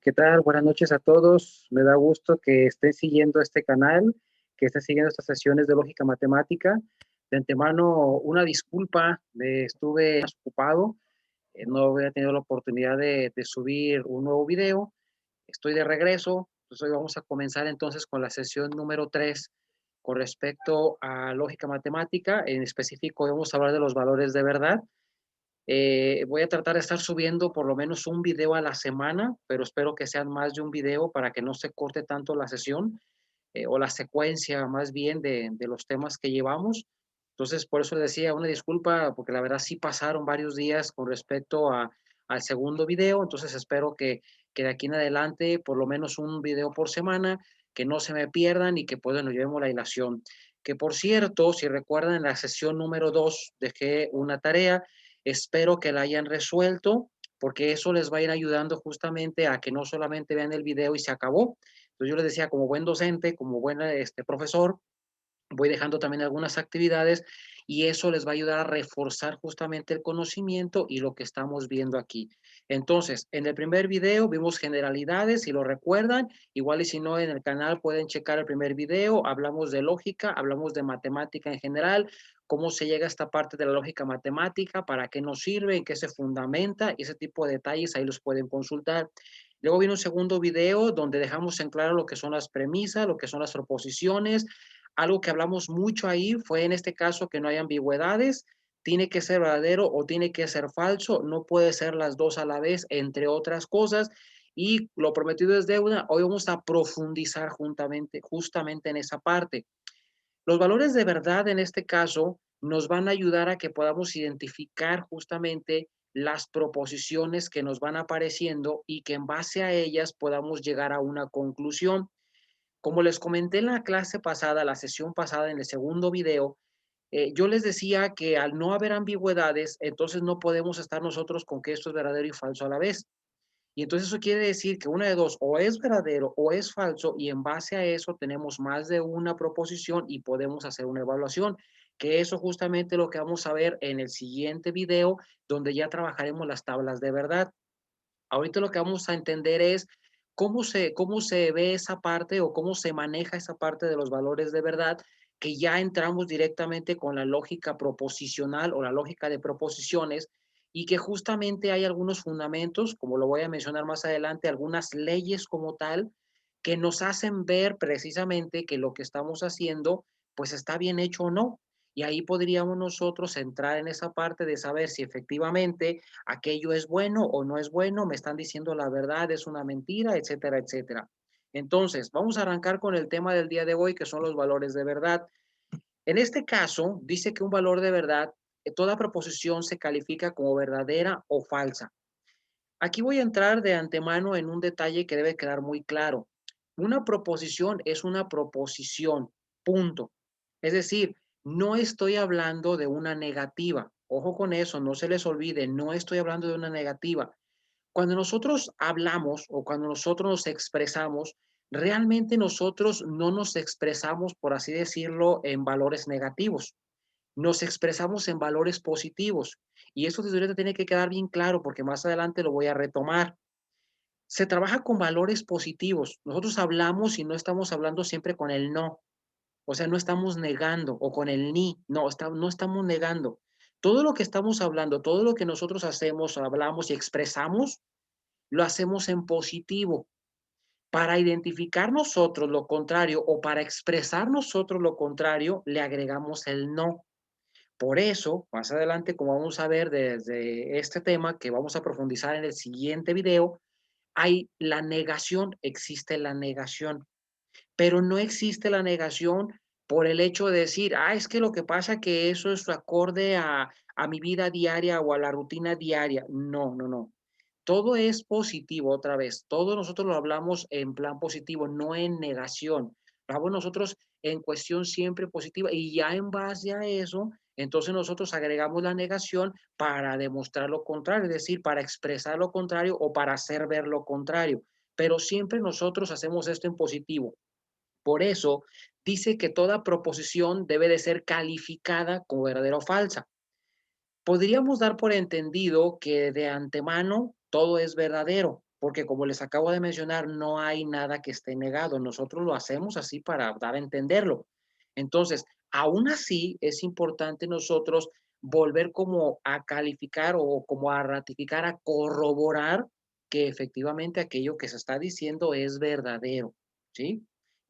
¿Qué tal? Buenas noches a todos. Me da gusto que estén siguiendo este canal, que estén siguiendo estas sesiones de lógica matemática. De antemano, una disculpa, estuve más ocupado, no había tenido la oportunidad de subir un nuevo video. Estoy de regreso, pues hoy vamos a comenzar entonces con la sesión número 3 con respecto a lógica matemática. En específico, vamos a hablar de los valores de verdad. Voy a tratar de estar subiendo por lo menos un video a la semana, pero espero que sean más de un video para que no se corte tanto la sesión o la secuencia más bien de los temas que llevamos. Entonces, por eso les decía una disculpa, porque la verdad sí pasaron varios días con respecto al segundo video. Entonces, espero que de aquí en adelante, por lo menos un video por semana, que no se me pierdan y que pues, nos llevemos la ilación. Que por cierto, si recuerdan, en la sesión número 2 dejé una tarea. Espero que la hayan resuelto, porque eso les va a ir ayudando justamente a que no solamente vean el video y se acabó. Entonces yo les decía, como buen docente, como buen profesor, voy dejando también algunas actividades y eso les va a ayudar a reforzar justamente el conocimiento y lo que estamos viendo aquí. Entonces, en el primer video vimos generalidades, si lo recuerdan, igual y si no en el canal pueden checar el primer video, hablamos de lógica, hablamos de matemática en general, cómo se llega a esta parte de la lógica matemática, para qué nos sirve, en qué se fundamenta, ese tipo de detalles ahí los pueden consultar. Luego viene un segundo video donde dejamos en claro lo que son las premisas, lo que son las proposiciones. Algo que hablamos mucho ahí fue en este caso que no hay ambigüedades, tiene que ser verdadero o tiene que ser falso, no puede ser las dos a la vez, entre otras cosas. Y lo prometido es deuda, hoy vamos a profundizar justamente en esa parte. Los valores de verdad en este caso nos van a ayudar a que podamos identificar justamente las proposiciones que nos van apareciendo y que en base a ellas podamos llegar a una conclusión. Como les comenté en la clase pasada, la sesión pasada, en el segundo video, yo les decía que al no haber ambigüedades, entonces no podemos estar nosotros con que esto es verdadero y falso a la vez. Y entonces eso quiere decir que una de dos, o es verdadero o es falso, y en base a eso tenemos más de una proposición y podemos hacer una evaluación, que eso justamente lo que vamos a ver en el siguiente video, donde ya trabajaremos las tablas de verdad. Ahorita lo que vamos a entender es cómo se ve esa parte o cómo se maneja esa parte de los valores de verdad, que ya entramos directamente con la lógica proposicional o la lógica de proposiciones, y que justamente hay algunos fundamentos, como lo voy a mencionar más adelante, algunas leyes como tal, que nos hacen ver precisamente que lo que estamos haciendo pues está bien hecho o no. Y ahí podríamos nosotros entrar en esa parte de saber si efectivamente aquello es bueno o no es bueno, me están diciendo la verdad, es una mentira, etcétera, etcétera. Entonces, vamos a arrancar con el tema del día de hoy, que son los valores de verdad. En este caso, dice que un valor de verdad, toda proposición se califica como verdadera o falsa. Aquí voy a entrar de antemano en un detalle que debe quedar muy claro. Una proposición es una proposición, punto. Es decir, no estoy hablando de una negativa. Ojo con eso, no se les olvide, no estoy hablando de una negativa. Cuando nosotros hablamos o cuando nosotros nos expresamos, realmente nosotros no nos expresamos, por así decirlo, en valores negativos. Nos expresamos en valores positivos. Y eso desde ahorita tiene que quedar bien claro porque más adelante lo voy a retomar. Se trabaja con valores positivos. Nosotros hablamos y no estamos hablando siempre con el no. O sea, no estamos negando o con el ni. No, no estamos negando. Todo lo que estamos hablando, todo lo que nosotros hacemos, hablamos y expresamos, lo hacemos en positivo. Para identificar nosotros lo contrario o para expresar nosotros lo contrario, le agregamos el no. Por eso, más adelante, como vamos a ver desde este tema que vamos a profundizar en el siguiente video, hay la negación, existe la negación, pero no existe la negación por el hecho de decir, es que lo que pasa que eso es acorde a mi vida diaria o a la rutina diaria. No, no, no. Todo es positivo otra vez. Todo nosotros lo hablamos en plan positivo, no en negación. Lo hablamos nosotros en cuestión siempre positiva y ya en base a eso, entonces nosotros agregamos la negación para demostrar lo contrario, es decir, para expresar lo contrario o para hacer ver lo contrario. Pero siempre nosotros hacemos esto en positivo. Por eso dice que toda proposición debe de ser calificada como verdadera o falsa. Podríamos dar por entendido que de antemano todo es verdadero, porque como les acabo de mencionar, no hay nada que esté negado. Nosotros lo hacemos así para dar a entenderlo. Entonces, aún así, es importante nosotros volver como a calificar o como a ratificar, a corroborar que efectivamente aquello que se está diciendo es verdadero, ¿sí?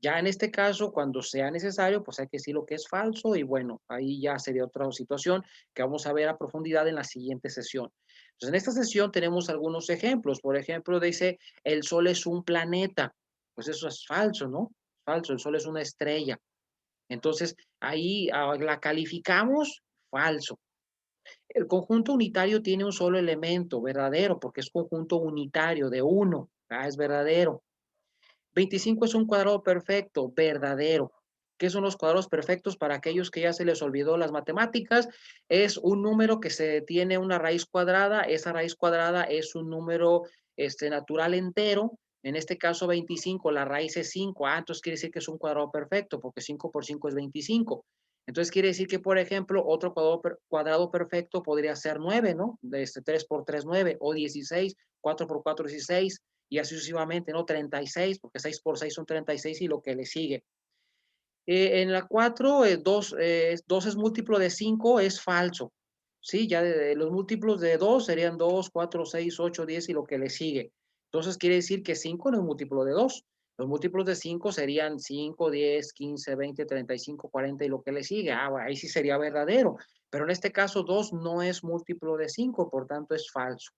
Ya en este caso, cuando sea necesario, pues hay que decir lo que es falso y bueno, ahí ya sería otra situación que vamos a ver a profundidad en la siguiente sesión. Entonces, en esta sesión tenemos algunos ejemplos. Por ejemplo, dice, el Sol es un planeta. Pues eso es falso, ¿no? Falso, el Sol es una estrella. Entonces, ahí la calificamos falso. El conjunto unitario tiene un solo elemento, verdadero, porque es conjunto unitario de uno, es verdadero. 25 es un cuadrado perfecto, verdadero. ¿Qué son los cuadrados perfectos? Para aquellos que ya se les olvidó las matemáticas, es un número que se tiene una raíz cuadrada, esa raíz cuadrada es un número natural entero, en este caso 25, la raíz es 5, entonces quiere decir que es un cuadrado perfecto, porque 5 por 5 es 25. Entonces quiere decir que, por ejemplo, otro cuadrado perfecto podría ser 9, ¿no? 3 por 3, 9, o 16, 4 por 4, 16, y así sucesivamente, ¿no? 36, porque 6 por 6 son 36 y lo que le sigue. En la 4, 2, 2 es múltiplo de 5, es falso. Sí, ya los múltiplos de 2 serían 2, 4, 6, 8, 10 y lo que le sigue. Entonces quiere decir que 5 no es múltiplo de 2. Los múltiplos de 5 serían 5, 10, 15, 20, 35, 40 y lo que le sigue. Bueno, ahí sí sería verdadero. Pero en este caso 2 no es múltiplo de 5, por tanto es falso.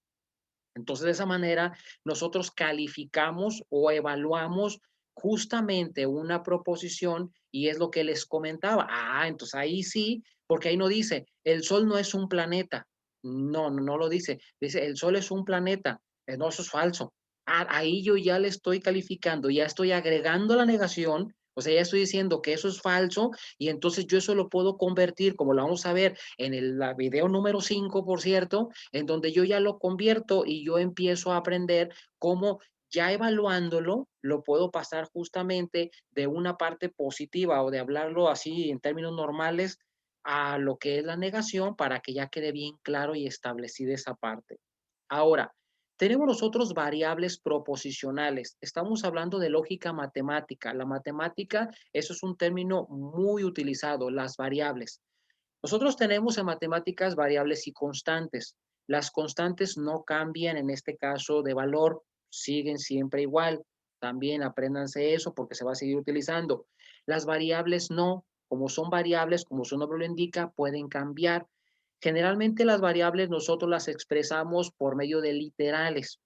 Entonces, de esa manera, nosotros calificamos o evaluamos justamente una proposición y es lo que les comentaba. Entonces ahí sí, porque ahí no dice, el Sol no es un planeta. No, no lo dice. Dice, el Sol es un planeta. No, eso es falso. Ahí yo ya le estoy calificando, ya estoy agregando la negación, o sea, ya estoy diciendo que eso es falso y entonces yo eso lo puedo convertir, como lo vamos a ver en el video número 5, por cierto, en donde yo ya lo convierto y yo empiezo a aprender cómo ya evaluándolo, lo puedo pasar justamente de una parte positiva o de hablarlo así en términos normales a lo que es la negación para que ya quede bien claro y establecida esa parte. Ahora, tenemos nosotros variables proposicionales. Estamos hablando de lógica matemática. La matemática, eso es un término muy utilizado, las variables. Nosotros tenemos en matemáticas variables y constantes. Las constantes no cambian en este caso de valor, siguen siempre igual. También apréndanse eso porque se va a seguir utilizando. Las variables no, como son variables, como su nombre lo indica, pueden cambiar. Generalmente las variables nosotros las expresamos por medio de literales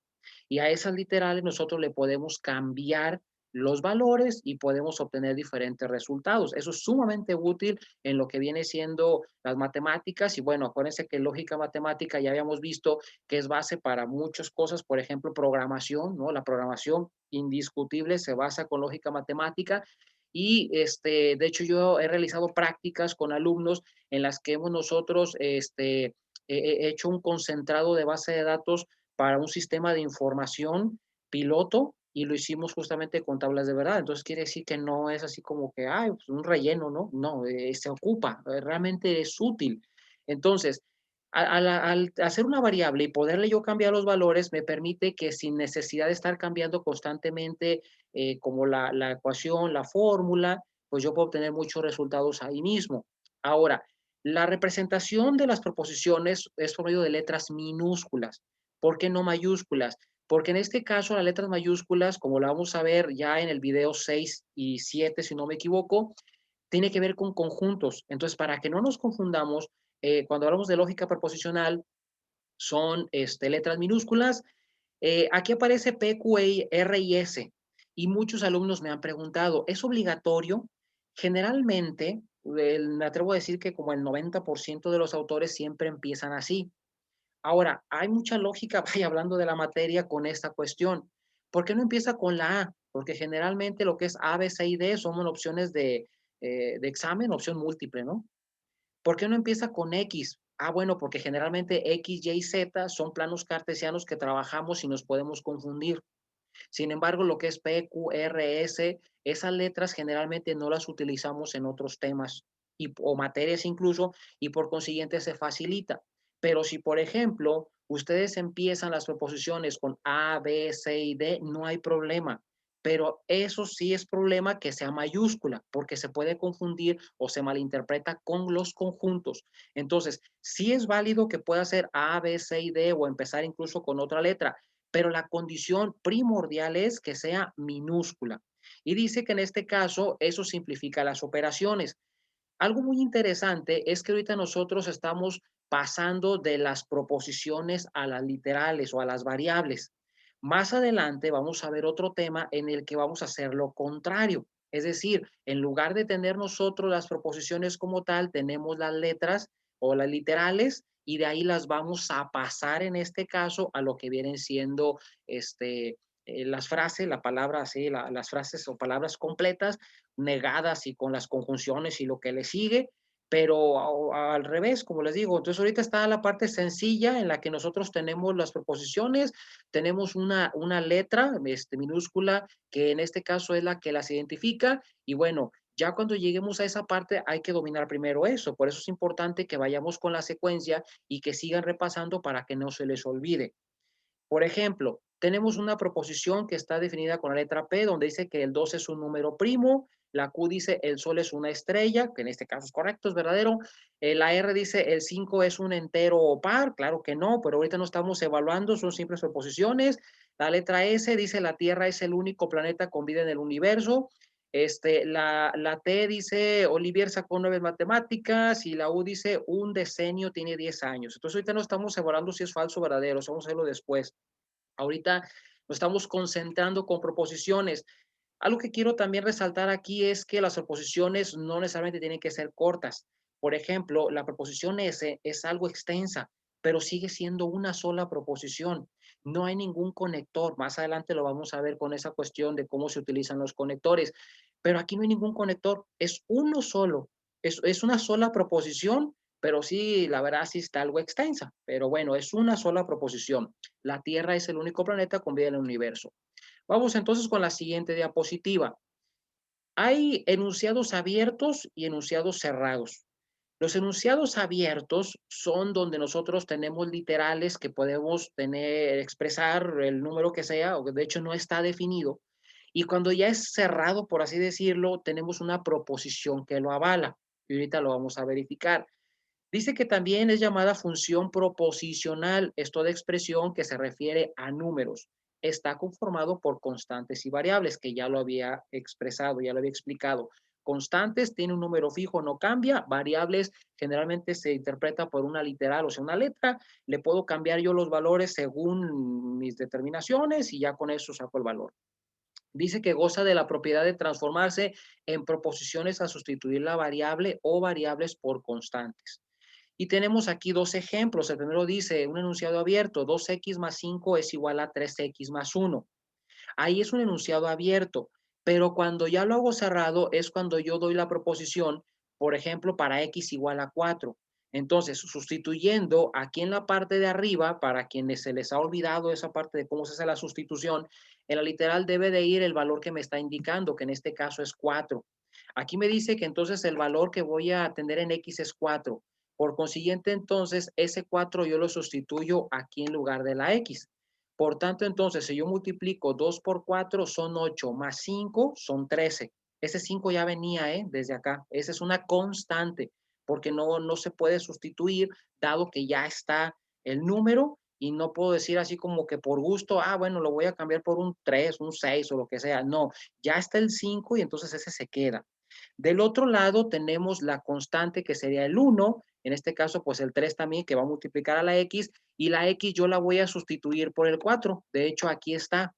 y a esas literales nosotros le podemos cambiar los valores y podemos obtener diferentes resultados. Eso es sumamente útil en lo que viene siendo las matemáticas y bueno, acuérdense que lógica matemática ya habíamos visto que es base para muchas cosas, por ejemplo, programación, ¿no? La programación indiscutible se basa con lógica matemática y de hecho yo he realizado prácticas con alumnos en las que hemos nosotros hecho un concentrado de base de datos para un sistema de información piloto y lo hicimos justamente con tablas de verdad. Entonces quiere decir que no es así como que, ay, pues un relleno, ¿no? No, se ocupa, realmente es útil. Entonces, al hacer una variable y poderle yo cambiar los valores, me permite que sin necesidad de estar cambiando constantemente como la ecuación, la fórmula, pues yo puedo obtener muchos resultados ahí mismo. Ahora, la representación de las proposiciones es por medio de letras minúsculas. ¿Por qué no mayúsculas? Porque en este caso las letras mayúsculas, como la vamos a ver ya en el video 6 y 7, si no me equivoco, tiene que ver con conjuntos. Entonces, para que no nos confundamos, cuando hablamos de lógica proposicional, son letras minúsculas. Aquí aparece P, Q, R y S. Y muchos alumnos me han preguntado, ¿es obligatorio? Generalmente, me atrevo a decir que como el 90% de los autores siempre empiezan así. Ahora, hay mucha lógica, vaya hablando de la materia con esta cuestión. ¿Por qué no empieza con la A? Porque generalmente lo que es A, B, C y D son opciones de examen, opción múltiple, ¿no? ¿Por qué no empieza con X? Bueno, porque generalmente X, Y, Z son planos cartesianos que trabajamos y nos podemos confundir. Sin embargo, lo que es P, Q, R, S, esas letras generalmente no las utilizamos en otros temas o materias incluso, y por consiguiente se facilita. Pero si, por ejemplo, Ustedes empiezan las proposiciones con A, B, C y D, no hay problema. Pero eso sí es problema que sea mayúscula, porque se puede confundir o se malinterpreta con los conjuntos. Entonces, sí es válido que pueda ser A, B, C y D o empezar incluso con otra letra, pero la condición primordial es que sea minúscula. Y dice que en este caso eso simplifica las operaciones. Algo muy interesante es que ahorita nosotros estamos pasando de las proposiciones a las literales o a las variables. Más adelante vamos a ver otro tema en el que vamos a hacer lo contrario. Es decir, en lugar de tener nosotros las proposiciones como tal, tenemos las letras o las literales y de ahí las vamos a pasar en este caso a lo que vienen siendo las frases, la palabra, sí, las frases o palabras completas negadas y con las conjunciones y lo que le sigue, pero al revés, como les digo. Entonces ahorita está la parte sencilla en la que nosotros tenemos las proposiciones, tenemos una letra minúscula que en este caso es la que las identifica y bueno, ya cuando lleguemos a esa parte hay que dominar primero eso. Por eso es importante que vayamos con la secuencia y que sigan repasando para que no se les olvide. Por ejemplo, tenemos una proposición que está definida con la letra P, donde dice que el 2 es un número primo, la Q dice el Sol es una estrella, que en este caso es correcto, es verdadero. La R dice el 5 es un entero o par, claro que no, pero ahorita no estamos evaluando, son simples proposiciones. La letra S dice la Tierra es el único planeta con vida en el universo. La T dice Olivier sacó 9 matemáticas y la U dice un decenio tiene 10 años. Entonces ahorita no estamos evaluando si es falso o verdadero, vamos a hacerlo después. Ahorita nos estamos concentrando con proposiciones. Algo que quiero también resaltar aquí es que las proposiciones no necesariamente tienen que ser cortas. Por ejemplo, la proposición S es algo extensa, pero sigue siendo una sola proposición. No hay ningún conector. Más adelante lo vamos a ver con esa cuestión de cómo se utilizan los conectores. Pero aquí no hay ningún conector. Es uno solo. Es una sola proposición, pero sí, la verdad sí está algo extensa. Pero bueno, es una sola proposición. La Tierra es el único planeta con vida en el universo. Vamos entonces con la siguiente diapositiva. Hay enunciados abiertos y enunciados cerrados. Los enunciados abiertos son donde nosotros tenemos literales que podemos tener, expresar el número que sea, o que de hecho no está definido. Y cuando ya es cerrado, por así decirlo, tenemos una proposición que lo avala. Y ahorita lo vamos a verificar. Dice que también es llamada función proposicional, esto de expresión que se refiere a números. Está conformado por constantes y variables, que ya lo había expresado, ya lo había explicado. Constantes tiene un número fijo, no cambia. Variables generalmente se interpreta por una literal, o sea, una letra. Le puedo cambiar yo los valores según mis determinaciones y ya con eso saco el valor. Dice que goza de la propiedad de transformarse en proposiciones a sustituir la variable o variables por constantes. Y tenemos aquí dos ejemplos. El primero dice, un enunciado abierto, 2x más 5 es igual a 3x más 1. Ahí es un enunciado abierto, pero cuando ya lo hago cerrado es cuando yo doy la proposición, por ejemplo, para x igual a 4. Entonces, sustituyendo aquí en la parte de arriba, para quienes se les ha olvidado esa parte de cómo se hace la sustitución, en la literal debe de ir el valor que me está indicando, que en este caso es 4. Aquí me dice que entonces el valor que voy a tener en x es 4. Por consiguiente, entonces, ese 4 yo lo sustituyo aquí en lugar de la x. Por tanto, entonces, si yo multiplico 2 por 4 son 8, más 5 son 13. Ese 5 ya venía desde acá. Esa es una constante, porque no se puede sustituir, dado que ya está el número, y no puedo decir así como que por gusto, bueno, lo voy a cambiar por un 3, un 6 o lo que sea. No, ya está el 5 y entonces ese se queda. Del otro lado tenemos la constante que sería el 1, en este caso pues el 3 también que va a multiplicar a la x y la x yo la voy a sustituir por el 4. De hecho aquí está.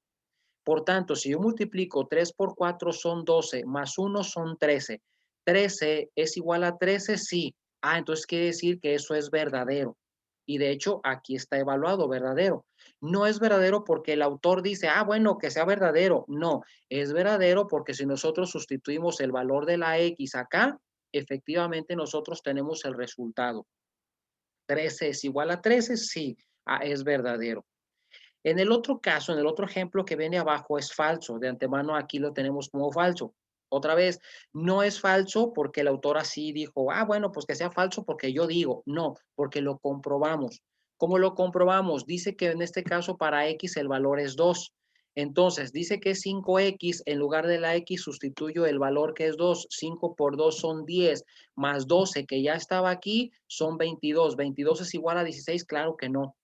Por tanto, si yo multiplico 3 por 4 son 12, más 1 son 13. 13 es igual a 13, sí. Entonces quiere decir que eso es verdadero. Y de hecho, aquí está evaluado verdadero. No es verdadero porque el autor dice, bueno, que sea verdadero. No, es verdadero porque si nosotros sustituimos el valor de la X acá, efectivamente nosotros tenemos el resultado. 13 es igual a 13, sí, es verdadero. En el otro caso, en el otro ejemplo que viene abajo es falso. De antemano aquí lo tenemos como falso. Otra vez, no es falso porque el autor así dijo, bueno, pues que sea falso porque yo digo. No, porque lo comprobamos. ¿Cómo lo comprobamos? Dice que en este caso para X el valor es 2. Entonces, dice que es 5X, en lugar de la X sustituyo el valor que es 2. 5 por 2 son 10, más 12 que ya estaba aquí son 22. ¿22 es igual a 16? Claro que no.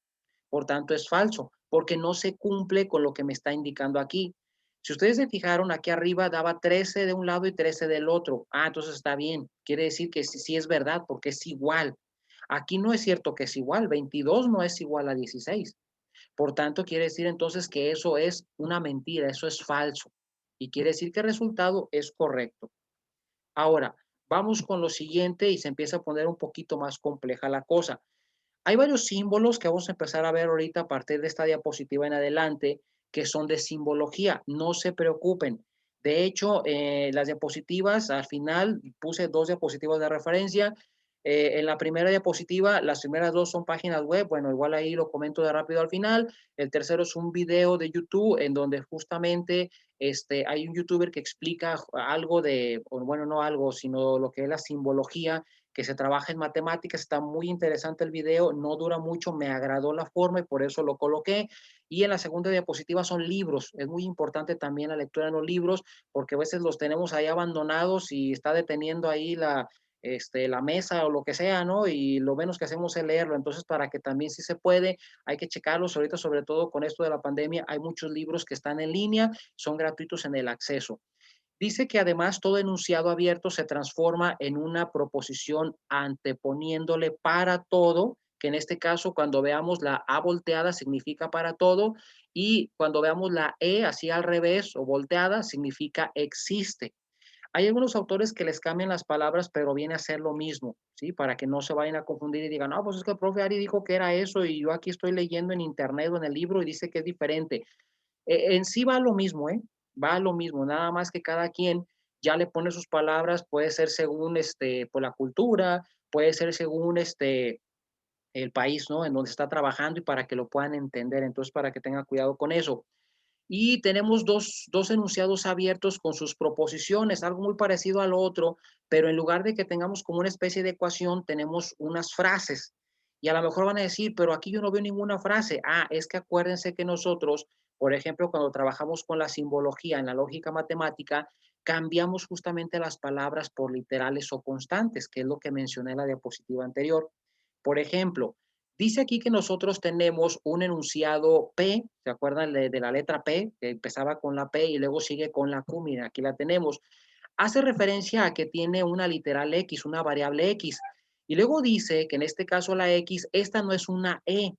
Por tanto, es falso, porque no se cumple con lo que me está indicando aquí. Si ustedes se fijaron, aquí arriba daba 13 de un lado y 13 del otro. Ah, entonces está bien. Quiere decir que sí, sí es verdad, porque es igual. Aquí no es cierto que es igual. 22 no es igual a 16. Por tanto, quiere decir entonces que eso es una mentira, eso es falso. Y quiere decir que el resultado es correcto. Ahora, vamos con lo siguiente y se empieza a poner un poquito más compleja la cosa. Hay varios símbolos que vamos a empezar a ver ahorita a partir de esta diapositiva en adelante, que son de simbología. No se preocupen. De hecho, las diapositivas, al final puse 2 diapositivas de referencia. En la primera diapositiva, las primeras 2 son páginas web. Bueno, igual ahí lo comento de rápido al final. El tercero es un video de YouTube en donde justamente hay un youtuber que explica algo de, bueno, no algo, sino lo que es la simbología que se trabaja en matemáticas. Está muy interesante el video, no dura mucho, me agradó la forma y por eso lo coloqué. Y en la segunda diapositiva son libros. Es muy importante también la lectura de los libros porque a veces los tenemos ahí abandonados y está deteniendo ahí la mesa o lo que sea, ¿no? Y lo menos que hacemos es leerlo. Entonces, para que también sí se puede, hay que checarlos. Ahorita, sobre todo con esto de la pandemia, hay muchos libros que están en línea, son gratuitos en el acceso. Dice que además todo enunciado abierto se transforma en una proposición anteponiéndole para todo, que en este caso cuando veamos la A volteada significa para todo y cuando veamos la E así al revés o volteada significa existe. Hay algunos autores que les cambian las palabras, pero viene a ser lo mismo, ¿sí? Para que no se vayan a confundir y digan, no, pues es que el profe Ari dijo que era eso y yo aquí estoy leyendo en internet o en el libro y dice que es diferente. En sí va lo mismo, ¿eh? Va lo mismo, nada más que cada quien ya le pone sus palabras, puede ser según por la cultura, puede ser según el país, ¿no? En donde está trabajando y para que lo puedan entender. Entonces, para que tengan cuidado con eso. Y tenemos dos enunciados abiertos con sus proposiciones, algo muy parecido al otro, pero en lugar de que tengamos como una especie de ecuación, tenemos unas frases. Y a lo mejor van a decir, pero aquí yo no veo ninguna frase. Ah, es que acuérdense que nosotros, por ejemplo, cuando trabajamos con la simbología en la lógica matemática, cambiamos justamente las palabras por literales o constantes, que es lo que mencioné en la diapositiva anterior. Por ejemplo, dice aquí que nosotros tenemos un enunciado P, ¿se acuerdan de la letra P? Que empezaba con la P y luego sigue con la Q, mira, aquí la tenemos. Hace referencia a que tiene una literal X, una variable X. Y luego dice que en este caso la X, esta no es una E.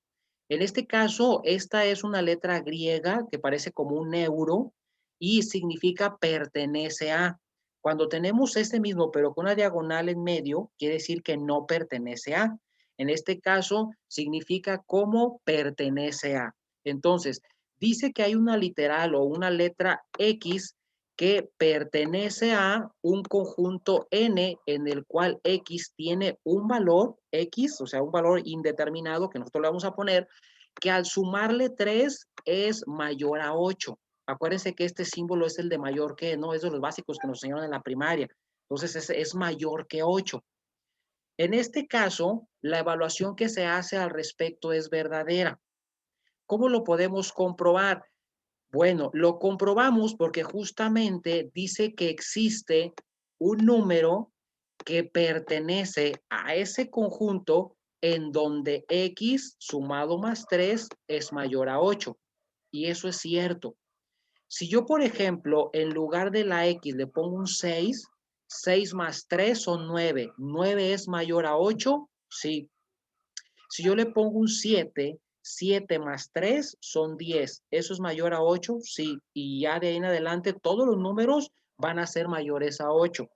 En este caso, esta es una letra griega que parece como un euro y significa pertenece a. Cuando tenemos este mismo, pero con una diagonal en medio, quiere decir que no pertenece a. En este caso, significa cómo pertenece a. Entonces, dice que hay una literal o una letra X que pertenece a un conjunto N en el cual X tiene un valor X, o sea, un valor indeterminado que nosotros le vamos a poner, que al sumarle 3 es mayor a 8. Acuérdense que este símbolo es el de mayor que, no es de los básicos que nos enseñaron en la primaria. Entonces es mayor que 8. En este caso, la evaluación que se hace al respecto es verdadera. ¿Cómo lo podemos comprobar? Bueno, lo comprobamos porque justamente dice que existe un número que pertenece a ese conjunto en donde X sumado más 3 es mayor a 8. Y eso es cierto. Si yo, por ejemplo, en lugar de la X le pongo un 6, 6 más 3 son 9. ¿9 es mayor a 8? Sí. Si yo le pongo un 7, 7 más 3 son 10. ¿Eso es mayor a 8? Sí. Y ya de ahí en adelante todos los números van a ser mayores a 8.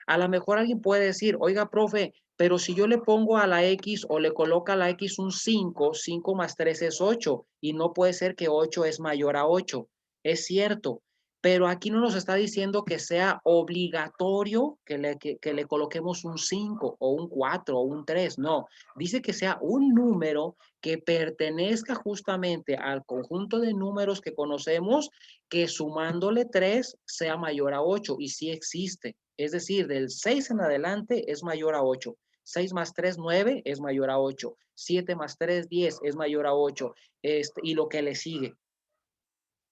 A lo mejor alguien puede decir, oiga, profe, pero si yo le pongo a la X o le coloca a la X un 5, 5 más 3 es 8 y no puede ser que 8 es mayor a 8. Es cierto, pero aquí no nos está diciendo que sea obligatorio que le coloquemos un 5 o un 4 o un 3. No, dice que sea un número que pertenezca justamente al conjunto de números que conocemos, que sumándole 3 sea mayor a 8 y sí existe. Es decir, del 6 en adelante es mayor a 8. 6 más 3, 9, es mayor a 8. 7 más 3, 10, es mayor a 8. Y lo que le sigue.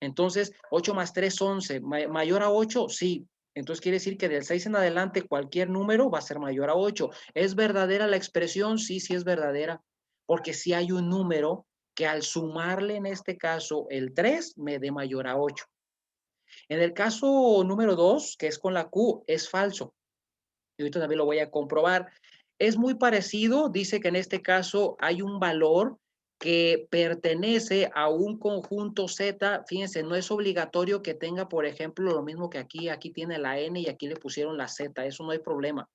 Entonces, 8 más 3, 11. ¿Mayor a 8? Sí. Entonces quiere decir que del 6 en adelante cualquier número va a ser mayor a 8. ¿Es verdadera la expresión? Sí, sí es verdadera. Porque si hay un número que al sumarle en este caso el 3 me dé mayor a 8. En el caso número 2, que es con la Q, es falso. Y ahorita también lo voy a comprobar. Es muy parecido, dice que en este caso hay un valor que pertenece a un conjunto Z. Fíjense, no es obligatorio que tenga, por ejemplo, lo mismo que aquí tiene la N y aquí le pusieron la Z, eso no hay problema.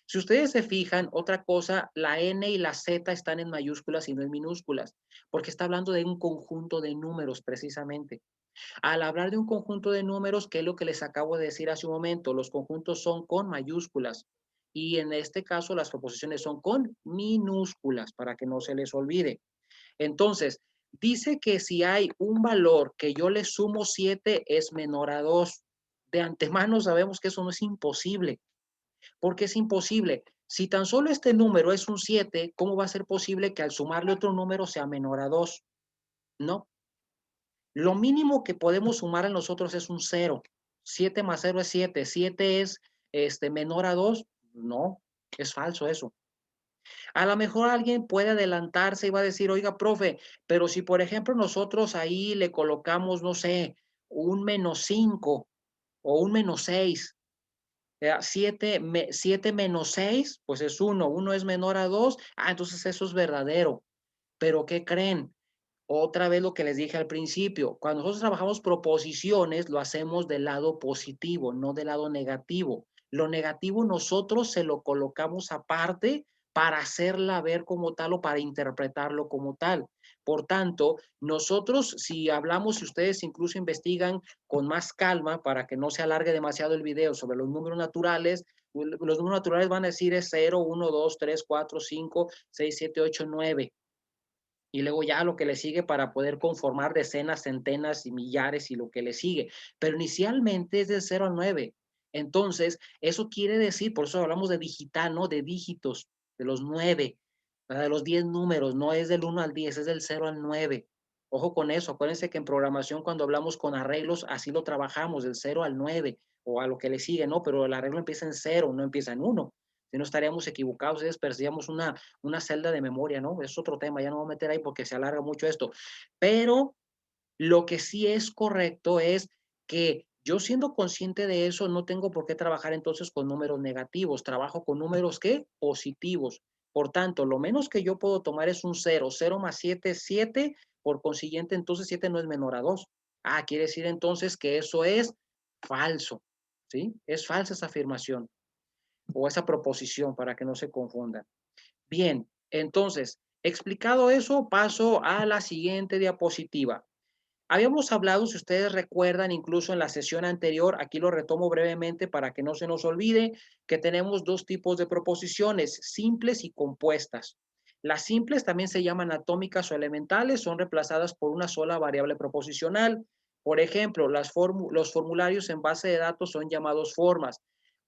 Si ustedes se fijan, otra cosa, la N y la Z están en mayúsculas y no en minúsculas, porque está hablando de un conjunto de números precisamente. Al hablar de un conjunto de números, ¿qué es lo que les acabo de decir hace un momento? Los conjuntos son con mayúsculas y en este caso las proposiciones son con minúsculas para que no se les olvide. Entonces, dice que si hay un valor que yo le sumo 7 es menor a 2. De antemano sabemos que eso no es imposible. ¿Por qué es imposible? Si tan solo este número es un 7, ¿cómo va a ser posible que al sumarle otro número sea menor a 2? No, lo mínimo que podemos sumar a nosotros es un 0. 7 más 0 es 7. 7 es menor a 2. No, es falso eso. A lo mejor alguien puede adelantarse y va a decir, oiga, profe, pero si por ejemplo nosotros ahí le colocamos, no sé, un -5 o un -6, 7 menos 6, pues es 1. 1 es menor a 2. Entonces eso es verdadero. Pero ¿qué creen? Otra vez lo que les dije al principio, cuando nosotros trabajamos proposiciones, lo hacemos del lado positivo, no del lado negativo. Lo negativo nosotros se lo colocamos aparte para hacerla ver como tal o para interpretarlo como tal. Por tanto, nosotros si hablamos, si ustedes incluso investigan con más calma para que no se alargue demasiado el video sobre los números naturales, los números naturales van a decir es 0, 1, 2, 3, 4, 5, 6, 7, 8, 9 y luego ya lo que le sigue para poder conformar decenas, centenas y millares y lo que le sigue. Pero inicialmente es de 0 a 9. Entonces, eso quiere decir, por eso hablamos de digital, ¿no? De dígitos, de los 9, de los 10 números, no es del 1 al 10, es del 0 al 9. Ojo con eso, acuérdense que en programación cuando hablamos con arreglos, así lo trabajamos, del 0 al 9 o a lo que le sigue, ¿no? Pero el arreglo empieza en 0, no empieza en 1. Si no estaríamos equivocados, desperdiciamos una celda de memoria, ¿no? Es otro tema, ya no voy a meter ahí porque se alarga mucho esto. Pero lo que sí es correcto es que yo siendo consciente de eso, no tengo por qué trabajar entonces con números negativos, trabajo con números ¿qué? Positivos. Por tanto, lo menos que yo puedo tomar es un 0. 0 más 7 es 7, por consiguiente, entonces 7 no es menor a 2. Quiere decir entonces que eso es falso, ¿sí? Es falsa esa afirmación o esa proposición para que no se confundan. Bien, entonces, explicado eso, paso a la siguiente diapositiva. Habíamos hablado, si ustedes recuerdan, incluso en la sesión anterior, aquí lo retomo brevemente para que no se nos olvide, que tenemos dos tipos de proposiciones, simples y compuestas. Las simples también se llaman atómicas o elementales, son reemplazadas por una sola variable proposicional. Por ejemplo, los formularios en base de datos son llamados formas.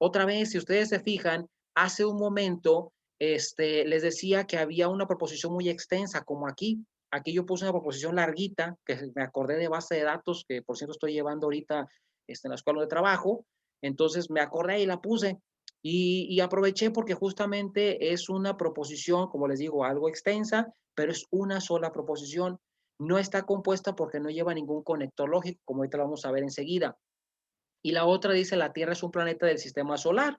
Otra vez, si ustedes se fijan, hace un momento les decía que había una proposición muy extensa, como aquí. Aquí yo puse una proposición larguita, que me acordé de base de datos, que por cierto estoy llevando ahorita en la escuela de trabajo. Entonces me acordé y la puse. Y aproveché porque justamente es una proposición, como les digo, algo extensa, pero es una sola proposición. No está compuesta porque no lleva ningún conector lógico, como ahorita lo vamos a ver enseguida. Y la otra dice, la Tierra es un planeta del sistema solar.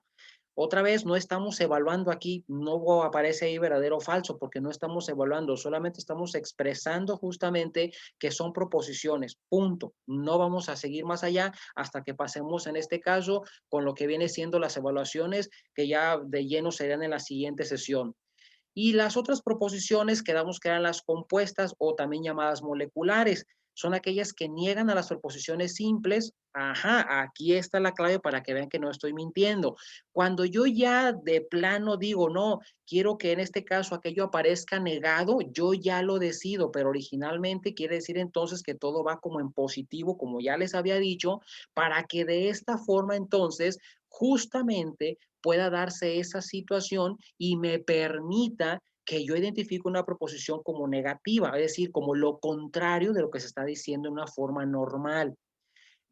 Otra vez, no estamos evaluando aquí, no aparece ahí verdadero o falso, porque no estamos evaluando, solamente estamos expresando justamente que son proposiciones, punto. No vamos a seguir más allá hasta que pasemos en este caso con lo que viene siendo las evaluaciones, que ya de lleno serían en la siguiente sesión. Y las otras proposiciones quedamos que eran las compuestas o también llamadas moleculares. Son aquellas que niegan a las proposiciones simples. Aquí está la clave para que vean que no estoy mintiendo. Cuando yo ya de plano digo, no, quiero que en este caso aquello aparezca negado, yo ya lo decido, pero originalmente quiere decir entonces que todo va como en positivo, como ya les había dicho, para que de esta forma entonces justamente pueda darse esa situación y me permita que yo identifique una proposición como negativa, es decir, como lo contrario de lo que se está diciendo en una forma normal.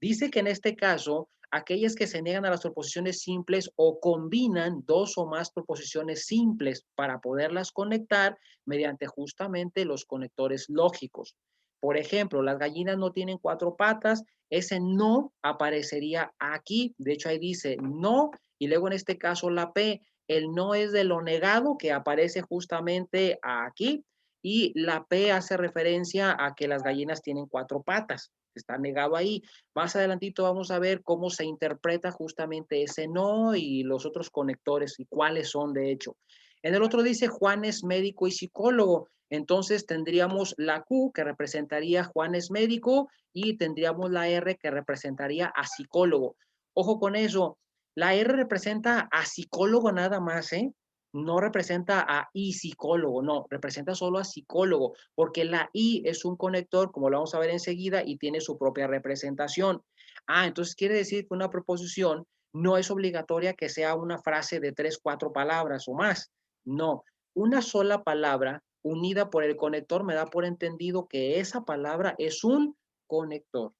Dice que en este caso, aquellas que se niegan a las proposiciones simples o combinan dos o más proposiciones simples para poderlas conectar mediante justamente los conectores lógicos. Por ejemplo, las gallinas no tienen cuatro patas, ese no aparecería aquí, de hecho ahí dice no, y luego en este caso la P, el no es de lo negado que aparece justamente aquí, y la P hace referencia a que las gallinas tienen cuatro patas, está negado ahí. Más adelantito vamos a ver cómo se interpreta justamente ese no y los otros conectores y cuáles son de hecho. En el otro dice Juan es médico y psicólogo. Entonces tendríamos la Q que representaría Juan es médico y tendríamos la R que representaría a psicólogo. Ojo con eso, la R representa a psicólogo nada más, ¿eh? No representa a y psicólogo, no, representa solo a psicólogo, porque la I es un conector, como lo vamos a ver enseguida, y tiene su propia representación. Ah, entonces quiere decir que una proposición no es obligatoria que sea una frase de 3, 4 palabras o más. No, una sola palabra unida por el conector me da por entendido que esa palabra es un conector,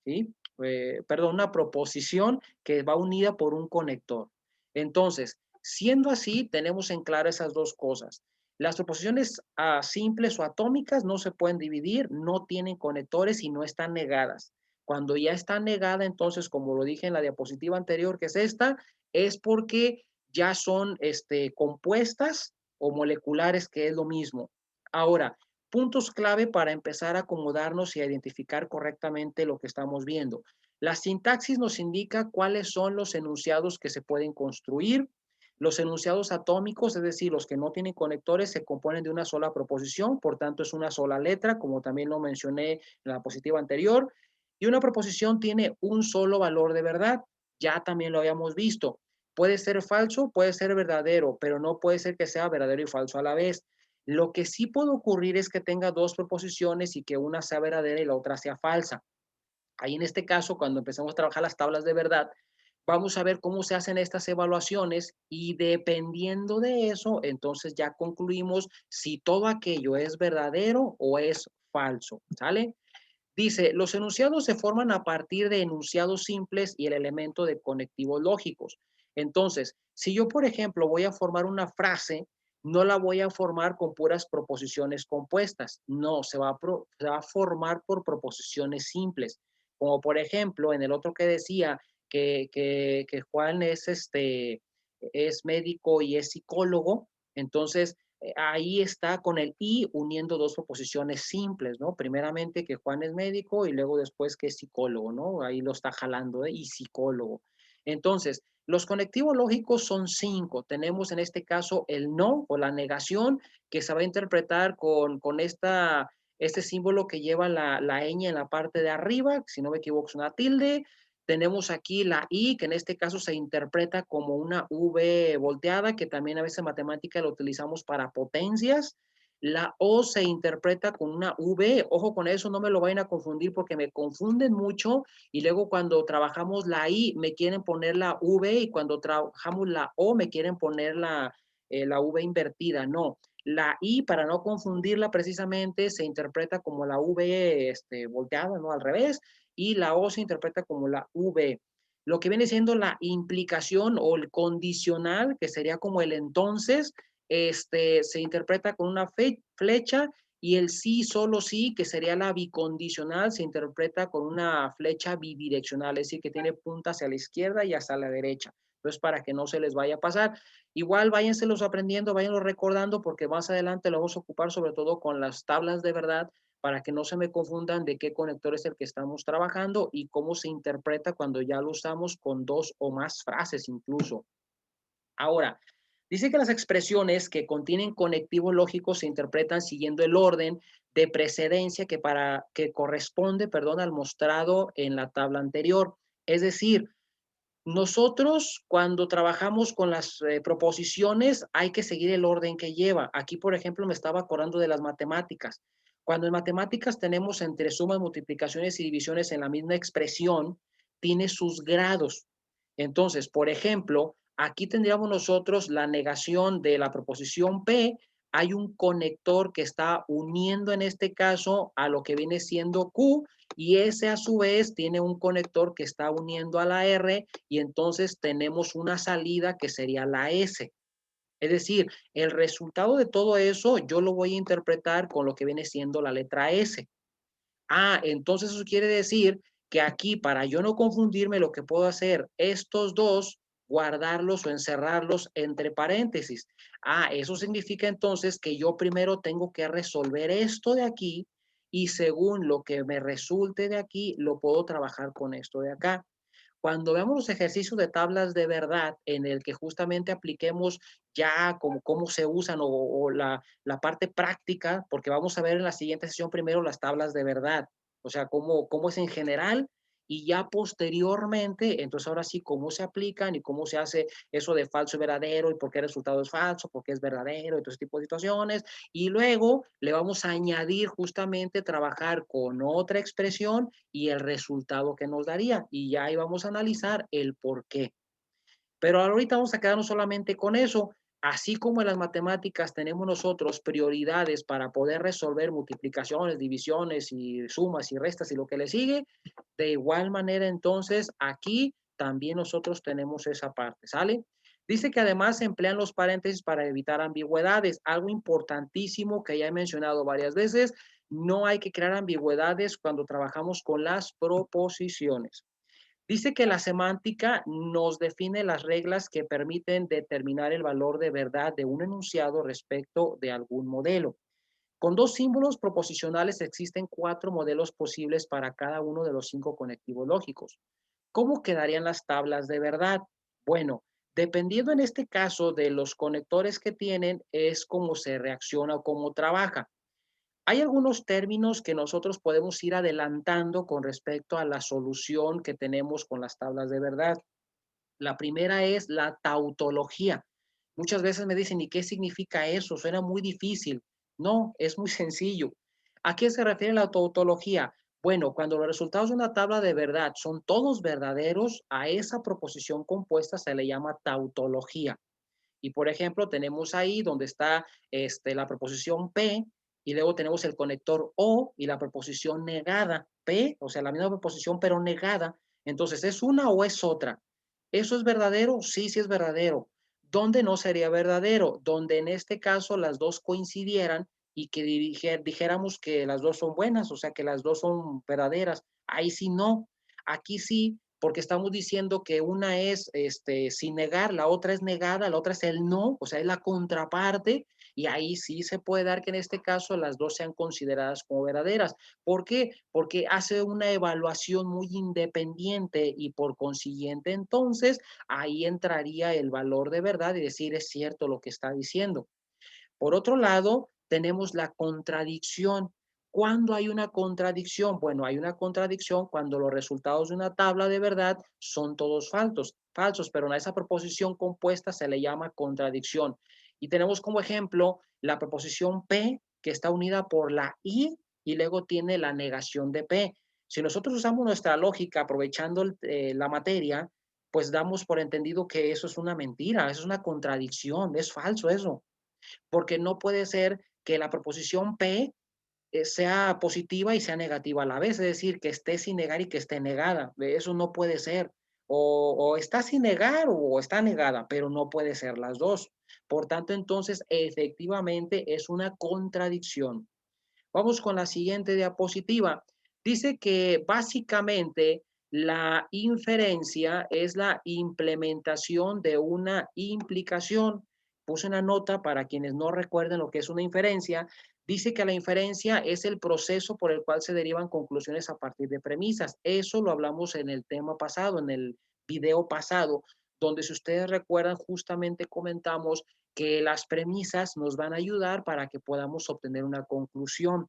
¿sí? Perdón, una proposición que va unida por un conector. Entonces, siendo así, tenemos en claro esas dos cosas. Las proposiciones simples o atómicas no se pueden dividir, no tienen conectores y no están negadas. Cuando ya está negada, entonces, como lo dije en la diapositiva anterior, que es esta, es porque ya son compuestas o moleculares, que es lo mismo. Ahora, puntos clave para empezar a acomodarnos y a identificar correctamente lo que estamos viendo. La sintaxis nos indica cuáles son los enunciados que se pueden construir. Los enunciados atómicos, es decir, los que no tienen conectores, se componen de una sola proposición, por tanto es una sola letra, como también lo mencioné en la diapositiva anterior. Y una proposición tiene un solo valor de verdad, ya también lo habíamos visto. Puede ser falso, puede ser verdadero, pero no puede ser que sea verdadero y falso a la vez. Lo que sí puede ocurrir es que tenga dos proposiciones y que una sea verdadera y la otra sea falsa. Ahí en este caso, cuando empezamos a trabajar las tablas de verdad, vamos a ver cómo se hacen estas evaluaciones y dependiendo de eso, entonces ya concluimos si todo aquello es verdadero o es falso, ¿sale? Dice, los enunciados se forman a partir de enunciados simples y el elemento de conectivos lógicos. Entonces, si yo, por ejemplo, voy a formar una frase, no la voy a formar con puras proposiciones compuestas. No, se va a formar por proposiciones simples. Como por ejemplo, en el otro que decía que Juan es médico y es psicólogo, entonces ahí está con el y uniendo dos proposiciones simples, ¿no? Primeramente que Juan es médico y luego después que es psicólogo, ¿no? Ahí lo está jalando, ¿eh? Y psicólogo. Entonces, los conectivos lógicos son 5. Tenemos en este caso el no o la negación que se va a interpretar con este símbolo que lleva la ñ en la parte de arriba, si no me equivoco es una tilde. Tenemos aquí la I, que en este caso se interpreta como una V volteada, que también a veces en matemática lo utilizamos para potencias. La O se interpreta con una V. Ojo con eso, no me lo vayan a confundir porque me confunden mucho. Y luego cuando trabajamos la I me quieren poner la V y cuando trabajamos la O me quieren poner la V invertida. No, la I, para no confundirla precisamente, se interpreta como la V volteada, ¿no? Al revés, y la O se interpreta como la V. Lo que viene siendo la implicación o el condicional, que sería como el entonces, se interpreta con una flecha y el sí, solo sí, que sería la bicondicional, se interpreta con una flecha bidireccional, es decir, que tiene punta hacia la izquierda y hacia la derecha. Entonces, para que no se les vaya a pasar. Igual váyanselos aprendiendo, váyanlos recordando, porque más adelante lo vamos a ocupar sobre todo con las tablas de verdad, para que no se me confundan de qué conector es el que estamos trabajando y cómo se interpreta cuando ya lo usamos con dos o más frases incluso. Ahora, dice que las expresiones que contienen conectivos lógicos se interpretan siguiendo el orden de precedencia que corresponde, perdón, al mostrado en la tabla anterior. Es decir, nosotros cuando trabajamos con las proposiciones hay que seguir el orden que lleva. Aquí, por ejemplo, me estaba acordando de las matemáticas. Cuando en matemáticas tenemos entre sumas, multiplicaciones y divisiones en la misma expresión, tiene sus grados. Entonces, por ejemplo, aquí tendríamos nosotros la negación de la proposición P. Hay un conector que está uniendo en este caso a lo que viene siendo Q y ese a su vez tiene un conector que está uniendo a la R y entonces tenemos una salida que sería la S. Es decir, el resultado de todo eso yo lo voy a interpretar con lo que viene siendo la letra S. Ah, entonces eso quiere decir que aquí, para yo no confundirme, lo que puedo hacer, estos dos, guardarlos o encerrarlos entre paréntesis. Ah, eso significa entonces que yo primero tengo que resolver esto de aquí y según lo que me resulte de aquí, lo puedo trabajar con esto de acá. Cuando veamos los ejercicios de tablas de verdad, en el que justamente apliquemos ya como cómo se usan o la parte práctica, porque vamos a ver en la siguiente sesión primero las tablas de verdad, o sea, cómo es en general y ya posteriormente, entonces ahora sí, cómo se aplican y cómo se hace eso de falso y verdadero y por qué el resultado es falso, por qué es verdadero y todo ese tipo de situaciones. Y luego le vamos a añadir justamente trabajar con otra expresión y el resultado que nos daría. Y ya ahí vamos a analizar el por qué. Pero ahorita vamos a quedarnos solamente con eso. Así como en las matemáticas tenemos nosotros prioridades para poder resolver multiplicaciones, divisiones y sumas y restas y lo que le sigue, de igual manera entonces aquí también nosotros tenemos esa parte, ¿sale? Dice que además se emplean los paréntesis para evitar ambigüedades, algo importantísimo que ya he mencionado varias veces, no hay que crear ambigüedades cuando trabajamos con las proposiciones. Dice que la semántica nos define las reglas que permiten determinar el valor de verdad de un enunciado respecto de algún modelo. Con dos símbolos proposicionales existen cuatro modelos posibles para cada uno de los cinco conectivos lógicos. ¿Cómo quedarían las tablas de verdad? Bueno, dependiendo en este caso de los conectores que tienen, es cómo se reacciona o cómo trabaja. Hay algunos términos que nosotros podemos ir adelantando con respecto a la solución que tenemos con las tablas de verdad. La primera es la tautología. Muchas veces me dicen, ¿y qué significa eso? Suena muy difícil. No, es muy sencillo. ¿A qué se refiere la tautología? Bueno, cuando los resultados de una tabla de verdad son todos verdaderos, a esa proposición compuesta se le llama tautología. Y por ejemplo, tenemos ahí donde está la proposición P y luego tenemos el conector O y la proposición negada P, o sea, la misma proposición pero negada. Entonces, ¿es una o es otra? ¿Eso es verdadero? Sí, sí es verdadero. ¿Dónde no sería verdadero? Donde en este caso las dos coincidieran y que dijéramos que las dos son buenas, o sea, que las dos son verdaderas. Ahí sí no. Aquí sí, porque estamos diciendo que una es sin negar, la otra es negada, la otra es el no, o sea, es la contraparte, y ahí sí se puede dar que en este caso las dos sean consideradas como verdaderas. ¿Por qué? Porque hace una evaluación muy independiente y por consiguiente entonces ahí entraría el valor de verdad y decir es cierto lo que está diciendo. Por otro lado, tenemos la contradicción. ¿Cuándo hay una contradicción? Bueno, hay una contradicción cuando los resultados de una tabla de verdad son todos falsos, pero a esa proposición compuesta se le llama contradicción. Y tenemos como ejemplo la proposición P, que está unida por la y luego tiene la negación de P. Si nosotros usamos nuestra lógica aprovechando la materia, pues damos por entendido que eso es una mentira, eso es una contradicción, es falso eso porque no puede ser que la proposición P sea positiva y sea negativa a la vez, es decir, que esté sin negar y que esté negada. Eso no puede ser. O está sin negar o está negada, pero no puede ser las dos. Por tanto, entonces, efectivamente es una contradicción. Vamos con la siguiente diapositiva. Dice que básicamente la inferencia es la implementación de una implicación. Puse una nota para quienes no recuerden lo que es una inferencia. Dice que la inferencia es el proceso por el cual se derivan conclusiones a partir de premisas. Eso lo hablamos en el tema pasado, en el video pasado, donde si ustedes recuerdan, justamente comentamos que las premisas nos van a ayudar para que podamos obtener una conclusión.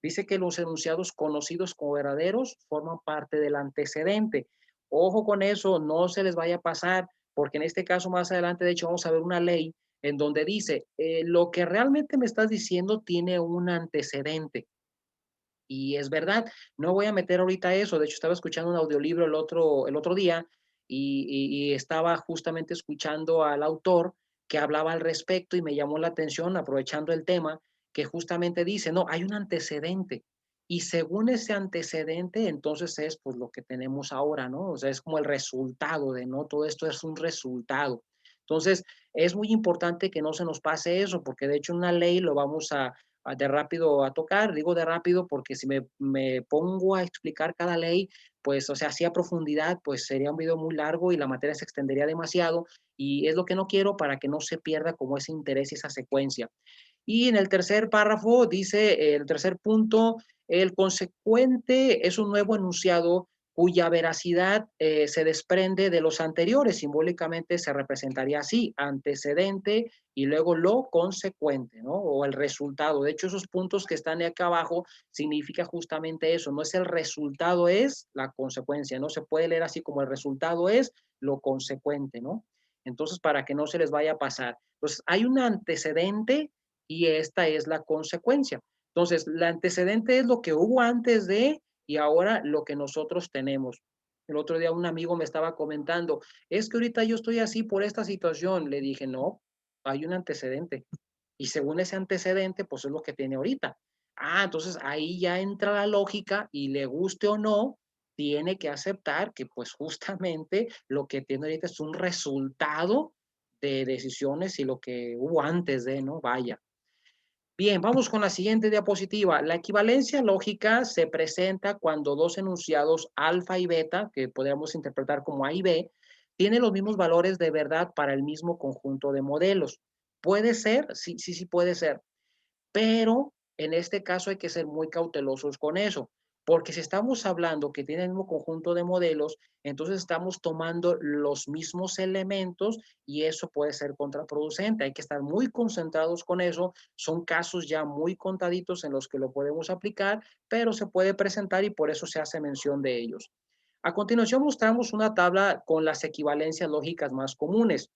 Dice que los enunciados conocidos como verdaderos forman parte del antecedente. Ojo con eso, no se les vaya a pasar, porque en este caso más adelante, de hecho, vamos a ver una ley en donde dice, lo que realmente me estás diciendo tiene un antecedente. Y es verdad, no voy a meter ahorita eso, de hecho estaba escuchando un audiolibro el otro día y estaba justamente escuchando al autor que hablaba al respecto y me llamó la atención, aprovechando el tema, que justamente dice, no, hay un antecedente. Y según ese antecedente, entonces es pues lo que tenemos ahora, ¿no? O sea, es como el resultado de, ¿no? Todo esto es un resultado. Entonces, es muy importante que no se nos pase eso, porque de hecho una ley lo vamos a de rápido a tocar. Digo de rápido porque si me pongo a explicar cada ley, pues, o sea, así a profundidad, pues sería un video muy largo y la materia se extendería demasiado y es lo que no quiero para que no se pierda como ese interés y esa secuencia. Y en el tercer párrafo dice, el tercer punto, el consecuente es un nuevo enunciado cuya veracidad se desprende de los anteriores. Simbólicamente se representaría así, antecedente y luego lo consecuente, ¿no? O el resultado. De hecho, esos puntos que están acá abajo significa justamente eso. No es el resultado, es la consecuencia. No se puede leer así como el resultado es lo consecuente, ¿no? Entonces, para que no se les vaya a pasar. Entonces, hay un antecedente y esta es la consecuencia. Entonces, la antecedente es lo que hubo antes de y ahora lo que nosotros tenemos. El otro día un amigo me estaba comentando, es que ahorita yo estoy así por esta situación. Le dije, no, hay un antecedente. Y según ese antecedente, pues es lo que tiene ahorita. Ah, entonces ahí ya entra la lógica y le guste o no, tiene que aceptar que pues justamente lo que tiene ahorita es un resultado de decisiones y lo que hubo antes de, ¿no? Vaya. Bien, vamos con la siguiente diapositiva. La equivalencia lógica se presenta cuando dos enunciados alfa y beta, que podríamos interpretar como A y B, tienen los mismos valores de verdad para el mismo conjunto de modelos. ¿Puede ser? Sí, sí, sí puede ser. Pero en este caso hay que ser muy cautelosos con eso, porque si estamos hablando que tiene el mismo conjunto de modelos, entonces estamos tomando los mismos elementos y eso puede ser contraproducente. Hay que estar muy concentrados con eso. Son casos ya muy contaditos en los que lo podemos aplicar, pero se puede presentar y por eso se hace mención de ellos. A continuación mostramos una tabla con las equivalencias lógicas más comunes.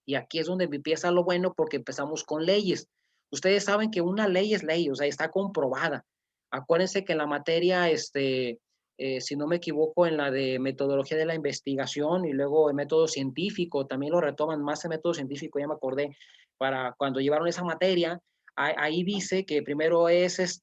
Y aquí es donde empieza lo bueno porque empezamos con leyes. Ustedes saben que una ley es ley, o sea, está comprobada. Acuérdense que en la materia, si no me equivoco, en la de metodología de la investigación y luego el método científico, también lo retoman más el método científico, ya me acordé, para cuando llevaron esa materia, ahí dice que primero es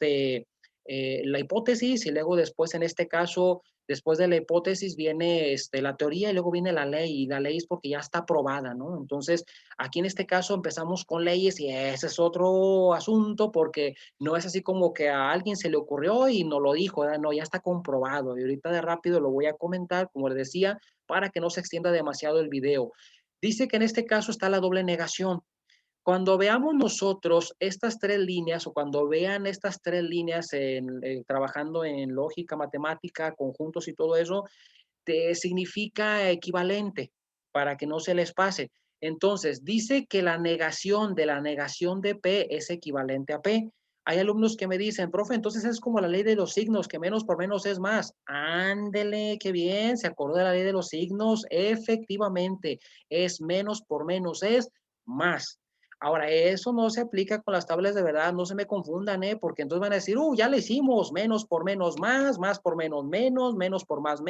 la hipótesis y luego después, en este caso, después de la hipótesis viene la teoría y luego viene la ley, y la ley es porque ya está aprobada, ¿no? Entonces, aquí en este caso empezamos con leyes y ese es otro asunto porque no es así como que a alguien se le ocurrió y no lo dijo, ¿verdad? No, ya está comprobado y ahorita de rápido lo voy a comentar, como les decía, para que no se extienda demasiado el video. Dice que en este caso está la doble negación. Cuando veamos nosotros estas tres líneas o cuando vean estas tres líneas trabajando en lógica, matemática, conjuntos y todo eso, significa equivalente para que no se les pase. Entonces, dice que la negación de P es equivalente a P. Hay alumnos que me dicen, profe, entonces es como la ley de los signos, que menos por menos es más. Ándele, qué bien, se acordó de la ley de los signos. Efectivamente, es menos por menos es más. Ahora, eso no se aplica con las tablas de verdad, no se me confundan, porque entonces van a decir, ya le hicimos, menos por menos más por menos menos, menos por más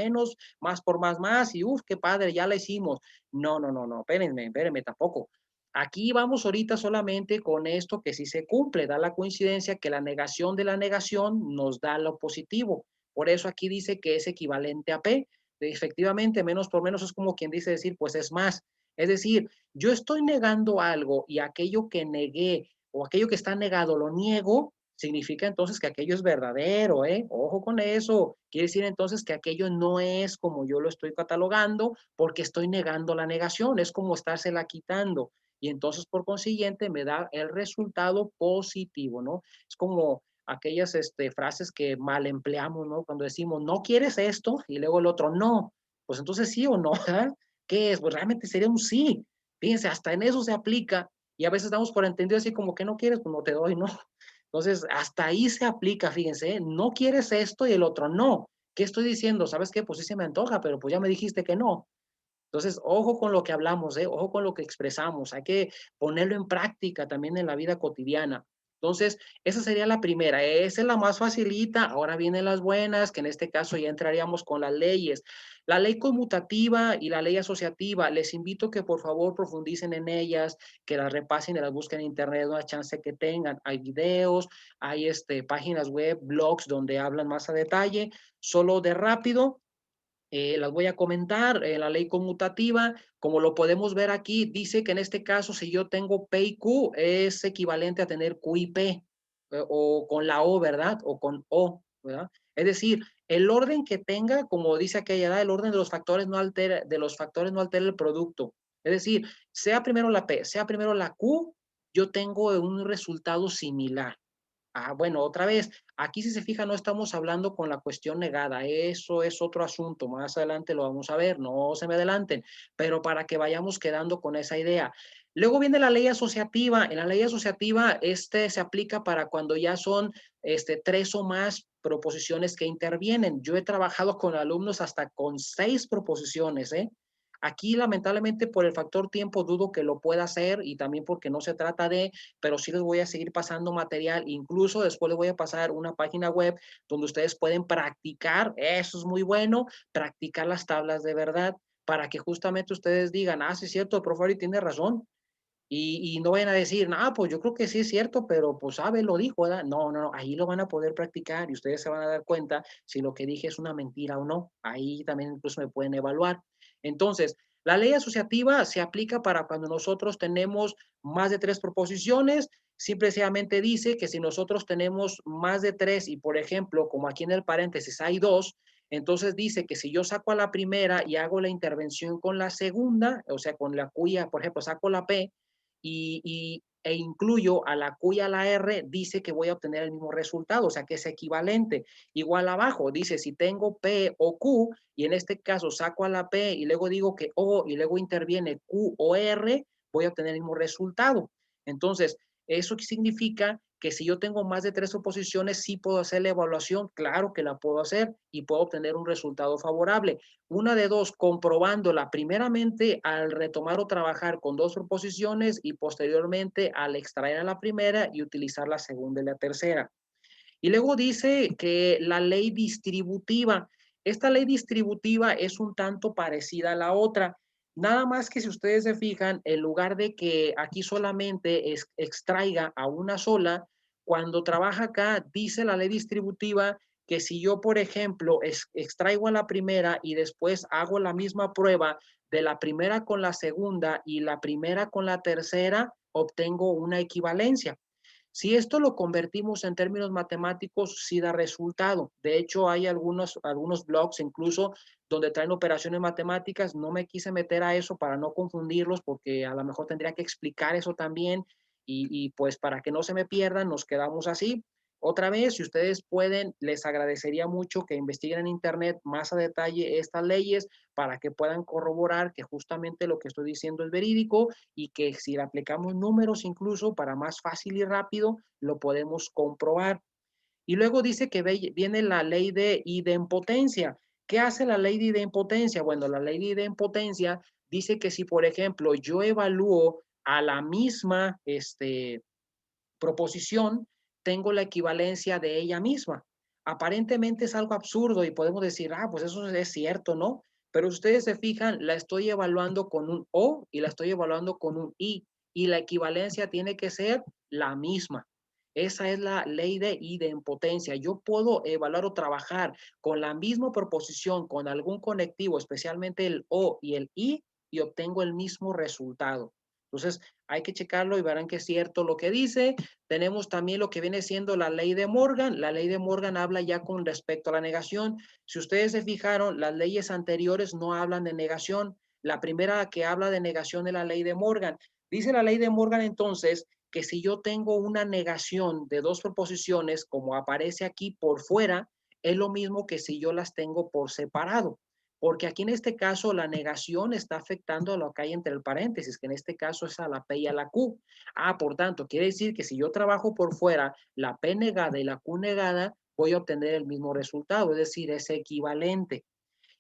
por más, y qué padre, ya la hicimos. No, no, no, no, espérenme, tampoco. Aquí vamos ahorita solamente con esto que si se cumple, da la coincidencia que la negación de la negación nos da lo positivo. Por eso aquí dice que es equivalente a P. Efectivamente, menos por menos es como quien dice decir, pues es más. Es decir, yo estoy negando algo y aquello que negué o aquello que está negado lo niego, significa entonces que aquello es verdadero, ¿eh? Ojo con eso. Quiere decir entonces que aquello no es como yo lo estoy catalogando porque estoy negando la negación, es como estársela quitando. Y entonces, por consiguiente, me da el resultado positivo, ¿no? Es como aquellas frases que mal empleamos, ¿no? Cuando decimos, no quieres esto, y luego el otro, no. Pues entonces sí o no, ¿eh? ¿Qué es? Pues realmente sería un sí. Fíjense, hasta en eso se aplica y a veces damos por entendido así como que no quieres, pues no te doy, ¿no? Entonces, hasta ahí se aplica, fíjense, ¿eh? No quieres esto y el otro no. ¿Qué estoy diciendo? ¿Sabes qué? Pues sí se me antoja, pero pues ya me dijiste que no. Entonces, ojo con lo que hablamos, ¿eh? Ojo con lo que expresamos. Hay que ponerlo en práctica también en la vida cotidiana. Entonces, esa sería la primera. Esa es la más facilita. Ahora vienen las buenas, que en este caso ya entraríamos con las leyes. La ley conmutativa y la ley asociativa, les invito que por favor profundicen en ellas, que las repasen y las busquen en internet, una chance que tengan. Hay videos, hay páginas web, blogs donde hablan más a detalle. Solo de rápido, las voy a comentar. La ley conmutativa, como lo podemos ver aquí, dice que en este caso, si yo tengo P y Q, es equivalente a tener Q y P, o con la O, ¿verdad? O con O, ¿verdad? Es decir, el orden que tenga, como dice aquella edad, el orden de los factores no altera el producto. Es decir, sea primero la P, sea primero la Q, yo tengo un resultado similar. Ah, bueno, otra vez, aquí si se fija no estamos hablando con la cuestión negada, eso es otro asunto, más adelante lo vamos a ver, no se me adelanten, pero para que vayamos quedando con esa idea. Luego viene la ley asociativa. En la ley asociativa, se aplica para cuando ya son tres o más proposiciones que intervienen. Yo he trabajado con alumnos hasta con 6 proposiciones, ¿eh? Aquí, lamentablemente, por el factor tiempo, dudo que lo pueda hacer y también porque no se trata de, pero sí les voy a seguir pasando material. Incluso después les voy a pasar una página web donde ustedes pueden practicar, eso es muy bueno, practicar las tablas de verdad para que justamente ustedes digan, ah, sí es cierto, el profe tiene razón. Y no vayan a decir, no, pues yo creo que sí es cierto, pero pues sabe, lo dijo, ¿verdad? No, no, no, ahí lo van a poder practicar y ustedes se van a dar cuenta si lo que dije es una mentira o no. Ahí también incluso me pueden evaluar. Entonces, la ley asociativa se aplica para cuando nosotros tenemos más de 3 proposiciones. Simplemente dice que si nosotros tenemos más de 3 y, por ejemplo, como aquí en el paréntesis hay 2, entonces dice que si yo saco a la primera y hago la intervención con la segunda, o sea, con la cuya, por ejemplo, saco la P, e incluyo a la Q y a la R, dice que voy a obtener el mismo resultado, o sea que es equivalente. Igual abajo dice si tengo P o Q, y en este caso saco a la P y luego digo que O y luego interviene Q o R, voy a obtener el mismo resultado. Entonces, ¿eso qué significa? Que si yo tengo más de 3 oposiciones, sí puedo hacer la evaluación, claro que la puedo hacer y puedo obtener un resultado favorable. Una de dos, comprobándola primeramente al retomar o trabajar con 2 proposiciones y posteriormente al extraer a la primera y utilizar la segunda y la tercera. Y luego dice que la ley distributiva, esta ley distributiva es un tanto parecida a la otra. Nada más que si ustedes se fijan, en lugar de que aquí solamente extraiga a una sola, cuando trabaja acá, dice la ley distributiva que si yo, por ejemplo, extraigo a la primera y después hago la misma prueba de la primera con la segunda y la primera con la tercera, obtengo una equivalencia. Si esto lo convertimos en términos matemáticos, sí da resultado. De hecho, hay algunos blogs incluso donde traen operaciones matemáticas. No me quise meter a eso para no confundirlos, porque a lo mejor tendría que explicar eso también. Y pues para que no se me pierdan, nos quedamos así. Otra vez, si ustedes pueden, les agradecería mucho que investiguen en internet más a detalle estas leyes para que puedan corroborar que justamente lo que estoy diciendo es verídico y que si le aplicamos números incluso para más fácil y rápido, lo podemos comprobar. Y luego dice que viene la ley de idempotencia. ¿Qué hace la ley de idempotencia? Bueno, la ley de idempotencia dice que si, por ejemplo, yo evalúo a la misma proposición, tengo la equivalencia de ella misma. Aparentemente es algo absurdo y podemos decir, ah, pues eso es cierto, ¿no? Pero ustedes se fijan, la estoy evaluando con un O y la estoy evaluando con un I y la equivalencia tiene que ser la misma. Esa es la ley de idempotencia. Yo puedo evaluar o trabajar con la misma proposición, con algún conectivo, especialmente el O y el I, y obtengo el mismo resultado. Entonces, hay que checarlo y verán que es cierto lo que dice. Tenemos también lo que viene siendo la ley de Morgan. La ley de Morgan habla ya con respecto a la negación. Si ustedes se fijaron, las leyes anteriores no hablan de negación. La primera que habla de negación es la ley de Morgan. Dice la ley de Morgan entonces que si yo tengo una negación de 2 proposiciones, como aparece aquí por fuera, es lo mismo que si yo las tengo por separado. Porque aquí en este caso la negación está afectando a lo que hay entre el paréntesis, que en este caso es a la P y a la Q. Ah, por tanto, quiere decir que si yo trabajo por fuera la P negada y la Q negada, voy a obtener el mismo resultado, es decir, es equivalente.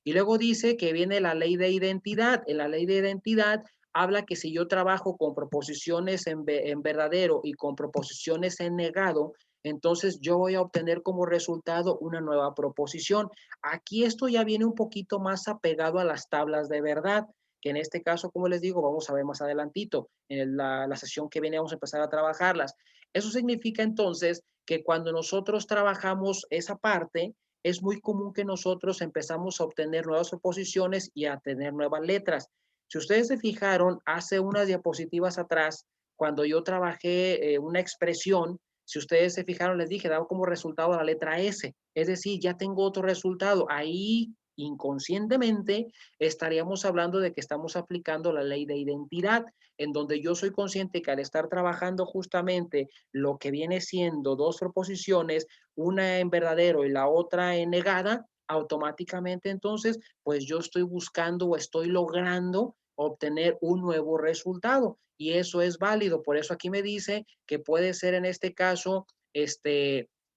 Y luego dice que viene la ley de identidad. En la ley de identidad habla que si yo trabajo con proposiciones en verdadero y con proposiciones en negado, entonces yo voy a obtener como resultado una nueva proposición. Aquí esto ya viene un poquito más apegado a las tablas de verdad, que en este caso, como les digo, vamos a ver más adelantito, en la sesión que viene vamos a empezar a trabajarlas. Eso significa entonces que cuando nosotros trabajamos esa parte, es muy común que nosotros empezamos a obtener nuevas proposiciones y a tener nuevas letras. Si ustedes se fijaron, hace unas diapositivas atrás, cuando yo trabajé una expresión, si ustedes se fijaron, les dije, daba como resultado la letra S. Es decir, ya tengo otro resultado. Ahí, inconscientemente, estaríamos hablando de que estamos aplicando la ley de identidad, en donde yo soy consciente que al estar trabajando justamente lo que viene siendo dos proposiciones, una en verdadero y la otra en negada, automáticamente entonces, pues yo estoy buscando o estoy logrando obtener un nuevo resultado y eso es válido. Por eso aquí me dice que puede ser en este caso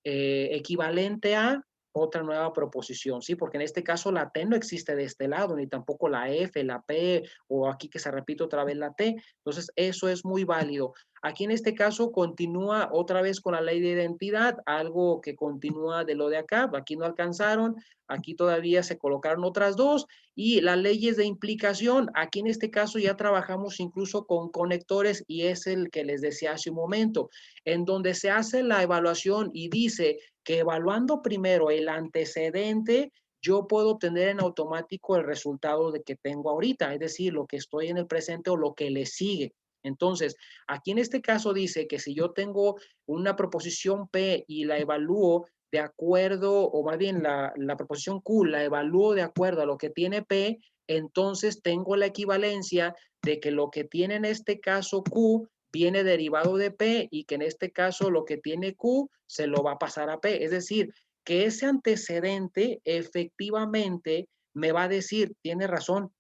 equivalente a otra nueva proposición, ¿sí? Porque en este caso la T no existe de este lado, ni tampoco la F, la P, o aquí que se repite otra vez la T. Entonces, eso es muy válido. Aquí en este caso continúa otra vez con la ley de identidad, algo que continúa de lo de acá. Aquí no alcanzaron, aquí todavía se colocaron otras dos. Y las leyes de implicación, aquí en este caso ya trabajamos incluso con conectores y es el que les decía hace un momento, en donde se hace la evaluación y dice que evaluando primero el antecedente, yo puedo obtener en automático el resultado de que tengo ahorita, es decir, lo que estoy en el presente o lo que le sigue. Entonces, aquí en este caso dice que si yo tengo una proposición P y la evalúo de acuerdo, o más bien la proposición Q la evalúo de acuerdo a lo que tiene P, entonces tengo la equivalencia de que lo que tiene en este caso Q viene derivado de P y que en este caso lo que tiene Q se lo va a pasar a P. Es decir, que ese antecedente efectivamente me va a decir, tiene razón,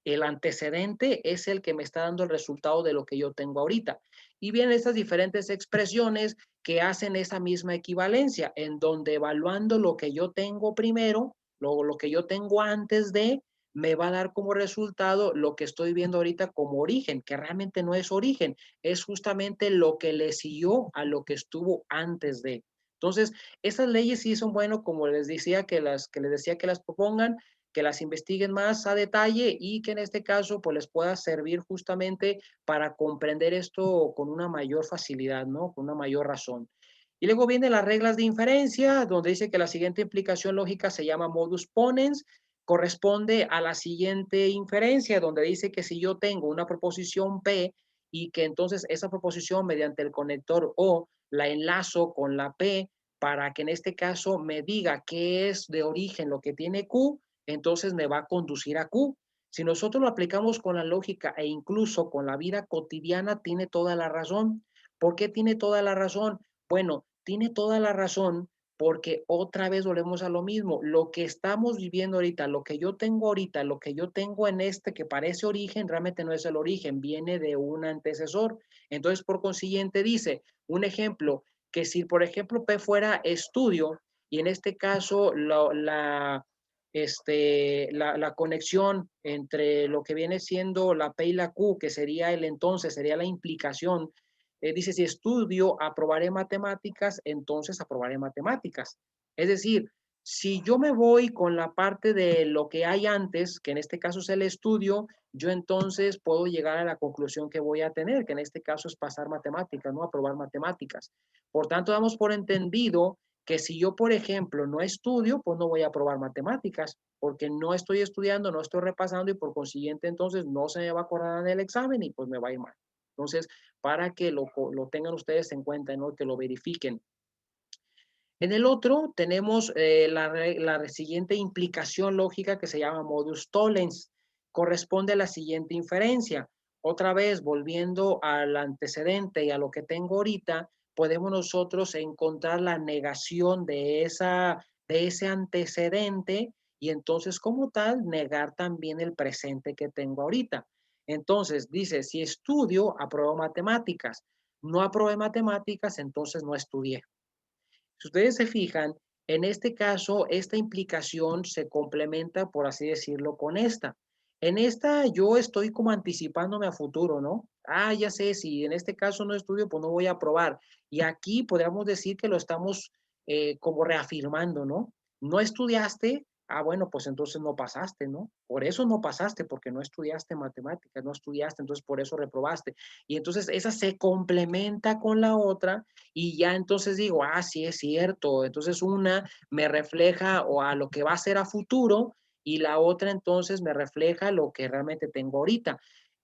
el antecedente es el que me está dando el resultado de lo que yo tengo ahorita. Y vienen estas diferentes expresiones que hacen esa misma equivalencia, en donde evaluando lo que yo tengo primero, lo que yo tengo antes de, me va a dar como resultado lo que estoy viendo ahorita como origen, que realmente no es origen, es justamente lo que le siguió a lo que estuvo antes de. Entonces, esas leyes sí son bueno, como les decía, que les decía que las propongan, que las investiguen más a detalle y que en este caso pues les pueda servir justamente para comprender esto con una mayor facilidad, ¿no? Con una mayor razón. Y luego vienen las reglas de inferencia, donde dice que la siguiente implicación lógica se llama modus ponens, corresponde a la siguiente inferencia, donde dice que si yo tengo una proposición P y que entonces esa proposición mediante el conector O la enlazo con la P para que en este caso me diga qué es de origen lo que tiene Q, entonces me va a conducir a Q. Si nosotros lo aplicamos con la lógica e incluso con la vida cotidiana, tiene toda la razón. ¿Por qué tiene toda la razón? Bueno, tiene toda la razón porque otra vez volvemos a lo mismo. Lo que estamos viviendo ahorita, lo que yo tengo ahorita, lo que yo tengo en este que parece origen, realmente no es el origen, viene de un antecesor. Entonces, por consiguiente, dice, un ejemplo, que si por ejemplo P fuera estudio y en este caso la conexión entre lo que viene siendo la P y la Q, que sería el entonces, sería la implicación. Dice, si estudio, aprobaré matemáticas, entonces aprobaré matemáticas. Es decir, si yo me voy con la parte de lo que hay antes, que en este caso es el estudio, yo entonces puedo llegar a la conclusión que voy a tener, que en este caso es pasar matemáticas, no aprobar matemáticas. Por tanto, damos por entendido que si yo, por ejemplo, no estudio, pues no voy a aprobar matemáticas, porque no estoy estudiando, no estoy repasando y por consiguiente entonces no se me va a acordar en el examen y pues me va a ir mal. Entonces, para que lo tengan ustedes en cuenta, ¿no? Que lo verifiquen. En el otro tenemos la siguiente implicación lógica que se llama modus tollens. Corresponde a la siguiente inferencia. Otra vez, volviendo al antecedente y a lo que tengo ahorita, podemos nosotros encontrar la negación de ese antecedente y entonces como tal negar también el presente que tengo ahorita. Entonces dice, si estudio, apruebo matemáticas. No aprobé matemáticas, entonces no estudié. Si ustedes se fijan, en este caso, esta implicación se complementa, por así decirlo, con esta. En esta yo estoy como anticipándome a futuro, ¿no? Ah, ya sé, si en este caso no estudio, pues no voy a aprobar. Y aquí podríamos decir que lo estamos como reafirmando, ¿no? No estudiaste, ah, bueno, pues entonces no pasaste, ¿no? Por eso no pasaste, porque no estudiaste matemáticas, no estudiaste, entonces por eso reprobaste. Y entonces esa se complementa con la otra y ya entonces digo, ah, sí es cierto. Entonces una me refleja o a lo que va a ser a futuro y la otra entonces me refleja lo que realmente tengo ahorita.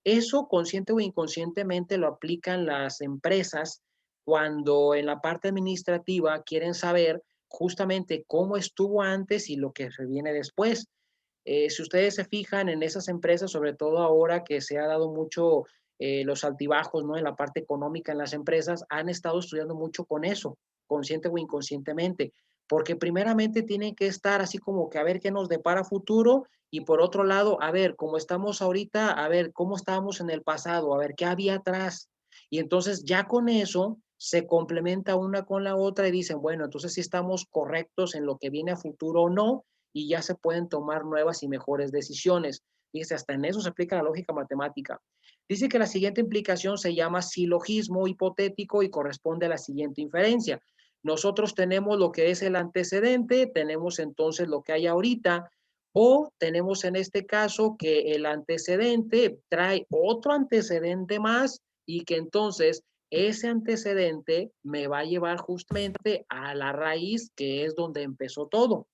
Eso consciente o inconscientemente lo aplican las empresas cuando en la parte administrativa quieren saber justamente cómo estuvo antes y lo que se viene después. Si ustedes se fijan en esas empresas, sobre todo ahora que se ha dado mucho los altibajos, ¿no? En la parte económica en las empresas, han estado estudiando mucho con eso, consciente o inconscientemente, porque primeramente tienen que estar así como que a ver qué nos depara futuro y por otro lado, a ver cómo estamos ahorita, a ver cómo estábamos en el pasado, a ver qué había atrás. Y entonces ya con eso se complementa una con la otra y dicen, bueno, entonces si estamos correctos en lo que viene a futuro o no, y ya se pueden tomar nuevas y mejores decisiones. Dice, hasta en eso se aplica la lógica matemática. Dice que la siguiente implicación se llama silogismo hipotético y corresponde a la siguiente inferencia. Nosotros tenemos lo que es el antecedente, tenemos entonces lo que hay ahorita, o tenemos en este caso que el antecedente trae otro antecedente más y que entonces ese antecedente me va a llevar justamente a la raíz que es donde empezó todo.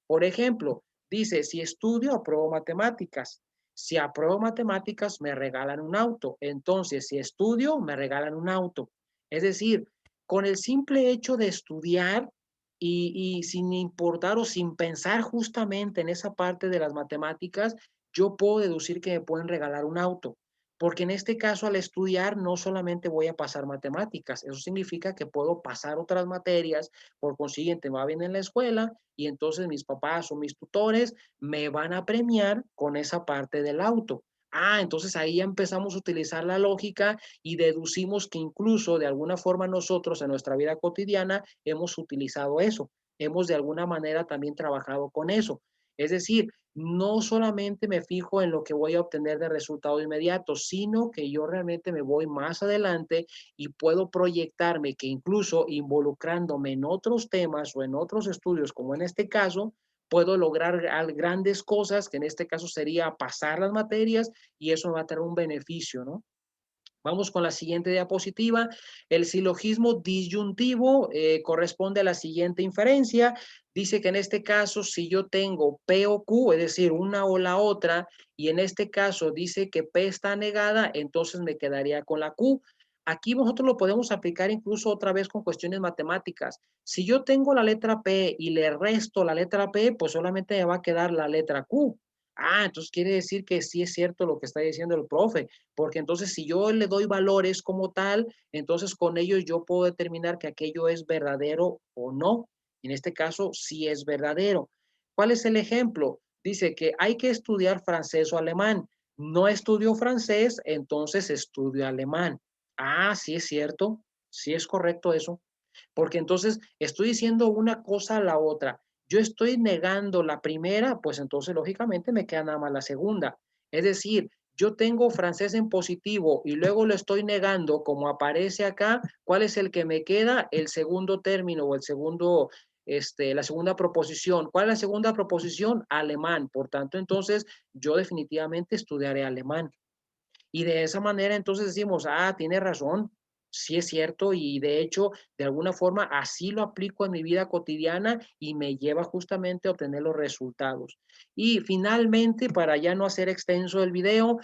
Por ejemplo, dice, si estudio, apruebo matemáticas. Si apruebo matemáticas, me regalan un auto. Entonces, si estudio, me regalan un auto. Es decir, con el simple hecho de estudiar y sin importar o sin pensar justamente en esa parte de las matemáticas, yo puedo deducir que me pueden regalar un auto. Porque en este caso, al estudiar, no solamente voy a pasar matemáticas, eso significa que puedo pasar otras materias, por consiguiente, me va bien en la escuela y entonces mis papás o mis tutores me van a premiar con esa parte del auto. Ah, entonces ahí ya empezamos a utilizar la lógica y deducimos que incluso de alguna forma nosotros en nuestra vida cotidiana hemos utilizado eso, hemos de alguna manera también trabajado con eso. Es decir, no solamente me fijo en lo que voy a obtener de resultado inmediato, sino que yo realmente me voy más adelante y puedo proyectarme que incluso involucrándome en otros temas o en otros estudios, como en este caso, puedo lograr grandes cosas, que en este caso sería pasar las materias y eso va a tener un beneficio, ¿no? Vamos con la siguiente diapositiva. El silogismo disyuntivo corresponde a la siguiente inferencia. Dice que en este caso, si yo tengo P o Q, es decir, una o la otra, y en este caso dice que P está negada, entonces me quedaría con la Q. Aquí nosotros lo podemos aplicar incluso otra vez con cuestiones matemáticas. Si yo tengo la letra P y le resto la letra P, pues solamente me va a quedar la letra Q. Ah, entonces quiere decir que sí es cierto lo que está diciendo el profe, porque entonces si yo le doy valores como tal, entonces con ellos yo puedo determinar que aquello es verdadero o no. En este caso, sí es verdadero. ¿Cuál es el ejemplo? Dice que hay que estudiar francés o alemán. No estudio francés, entonces estudio alemán. Ah, sí es cierto, sí es correcto eso, porque entonces estoy diciendo una cosa a la otra. Yo estoy negando la primera, pues entonces lógicamente me queda nada más la segunda. Es decir, yo tengo francés en positivo y luego lo estoy negando como aparece acá, ¿cuál es el que me queda? El segundo término o el segundo, la segunda proposición. ¿Cuál es la segunda proposición? Alemán. Por tanto, entonces yo definitivamente estudiaré alemán. Y de esa manera entonces decimos, ah, tiene razón, sí es cierto y de hecho de alguna forma así lo aplico en mi vida cotidiana y me lleva justamente a obtener los resultados. Y finalmente, para ya no hacer extenso el video,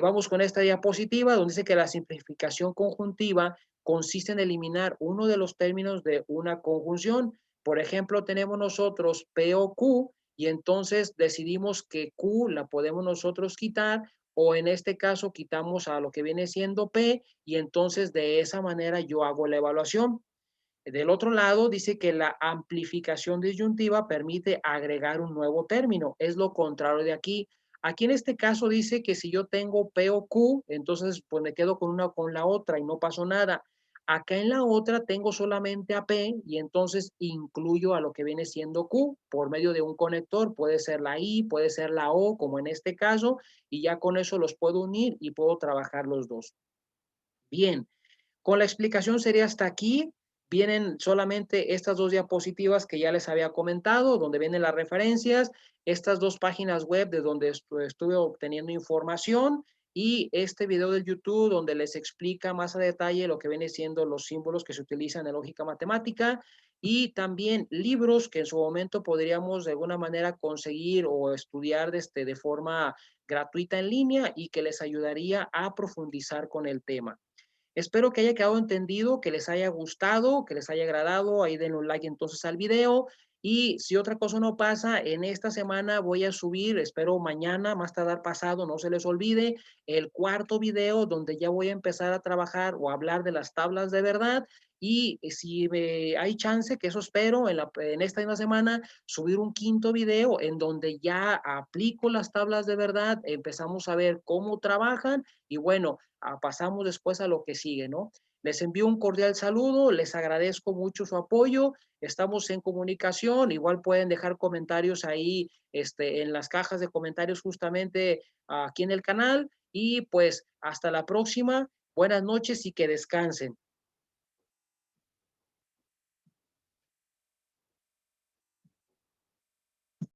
vamos con esta diapositiva donde dice que la simplificación conjuntiva consiste en eliminar uno de los términos de una conjunción. Por ejemplo, tenemos nosotros P o Q y entonces decidimos que Q la podemos nosotros quitar o en este caso quitamos a lo que viene siendo P y entonces de esa manera yo hago la evaluación. Del otro lado dice que la amplificación disyuntiva permite agregar un nuevo término, es lo contrario de aquí. Aquí en este caso dice que si yo tengo P o Q, entonces pues me quedo con una o con la otra y no pasó nada. Acá en la otra tengo solamente a P y entonces incluyo a lo que viene siendo Q por medio de un conector. Puede ser la I, puede ser la O, como en este caso, y ya con eso los puedo unir y puedo trabajar los dos. Bien, con la explicación sería hasta aquí. Vienen solamente estas dos diapositivas que ya les había comentado, donde vienen las referencias, estas dos páginas web de donde estuve obteniendo información y este video del YouTube donde les explica más a detalle lo que viene siendo los símbolos que se utilizan en lógica matemática y también libros que en su momento podríamos de alguna manera conseguir o estudiar de forma gratuita en línea y que les ayudaría a profundizar con el tema. Espero que haya quedado entendido, que les haya gustado, que les haya agradado. Ahí denle un like entonces al video. Y si otra cosa no pasa, en esta semana voy a subir, espero mañana, más tardar pasado, no se les olvide, el cuarto video donde ya voy a empezar a trabajar o a hablar de las tablas de verdad. Y si hay chance, que eso espero en esta misma semana, subir un quinto video en donde ya aplico las tablas de verdad, empezamos a ver cómo trabajan y bueno, pasamos después a lo que sigue, ¿no? Les envío un cordial saludo, les agradezco mucho su apoyo, estamos en comunicación, igual pueden dejar comentarios ahí en las cajas de comentarios justamente aquí en el canal y pues hasta la próxima, buenas noches y que descansen.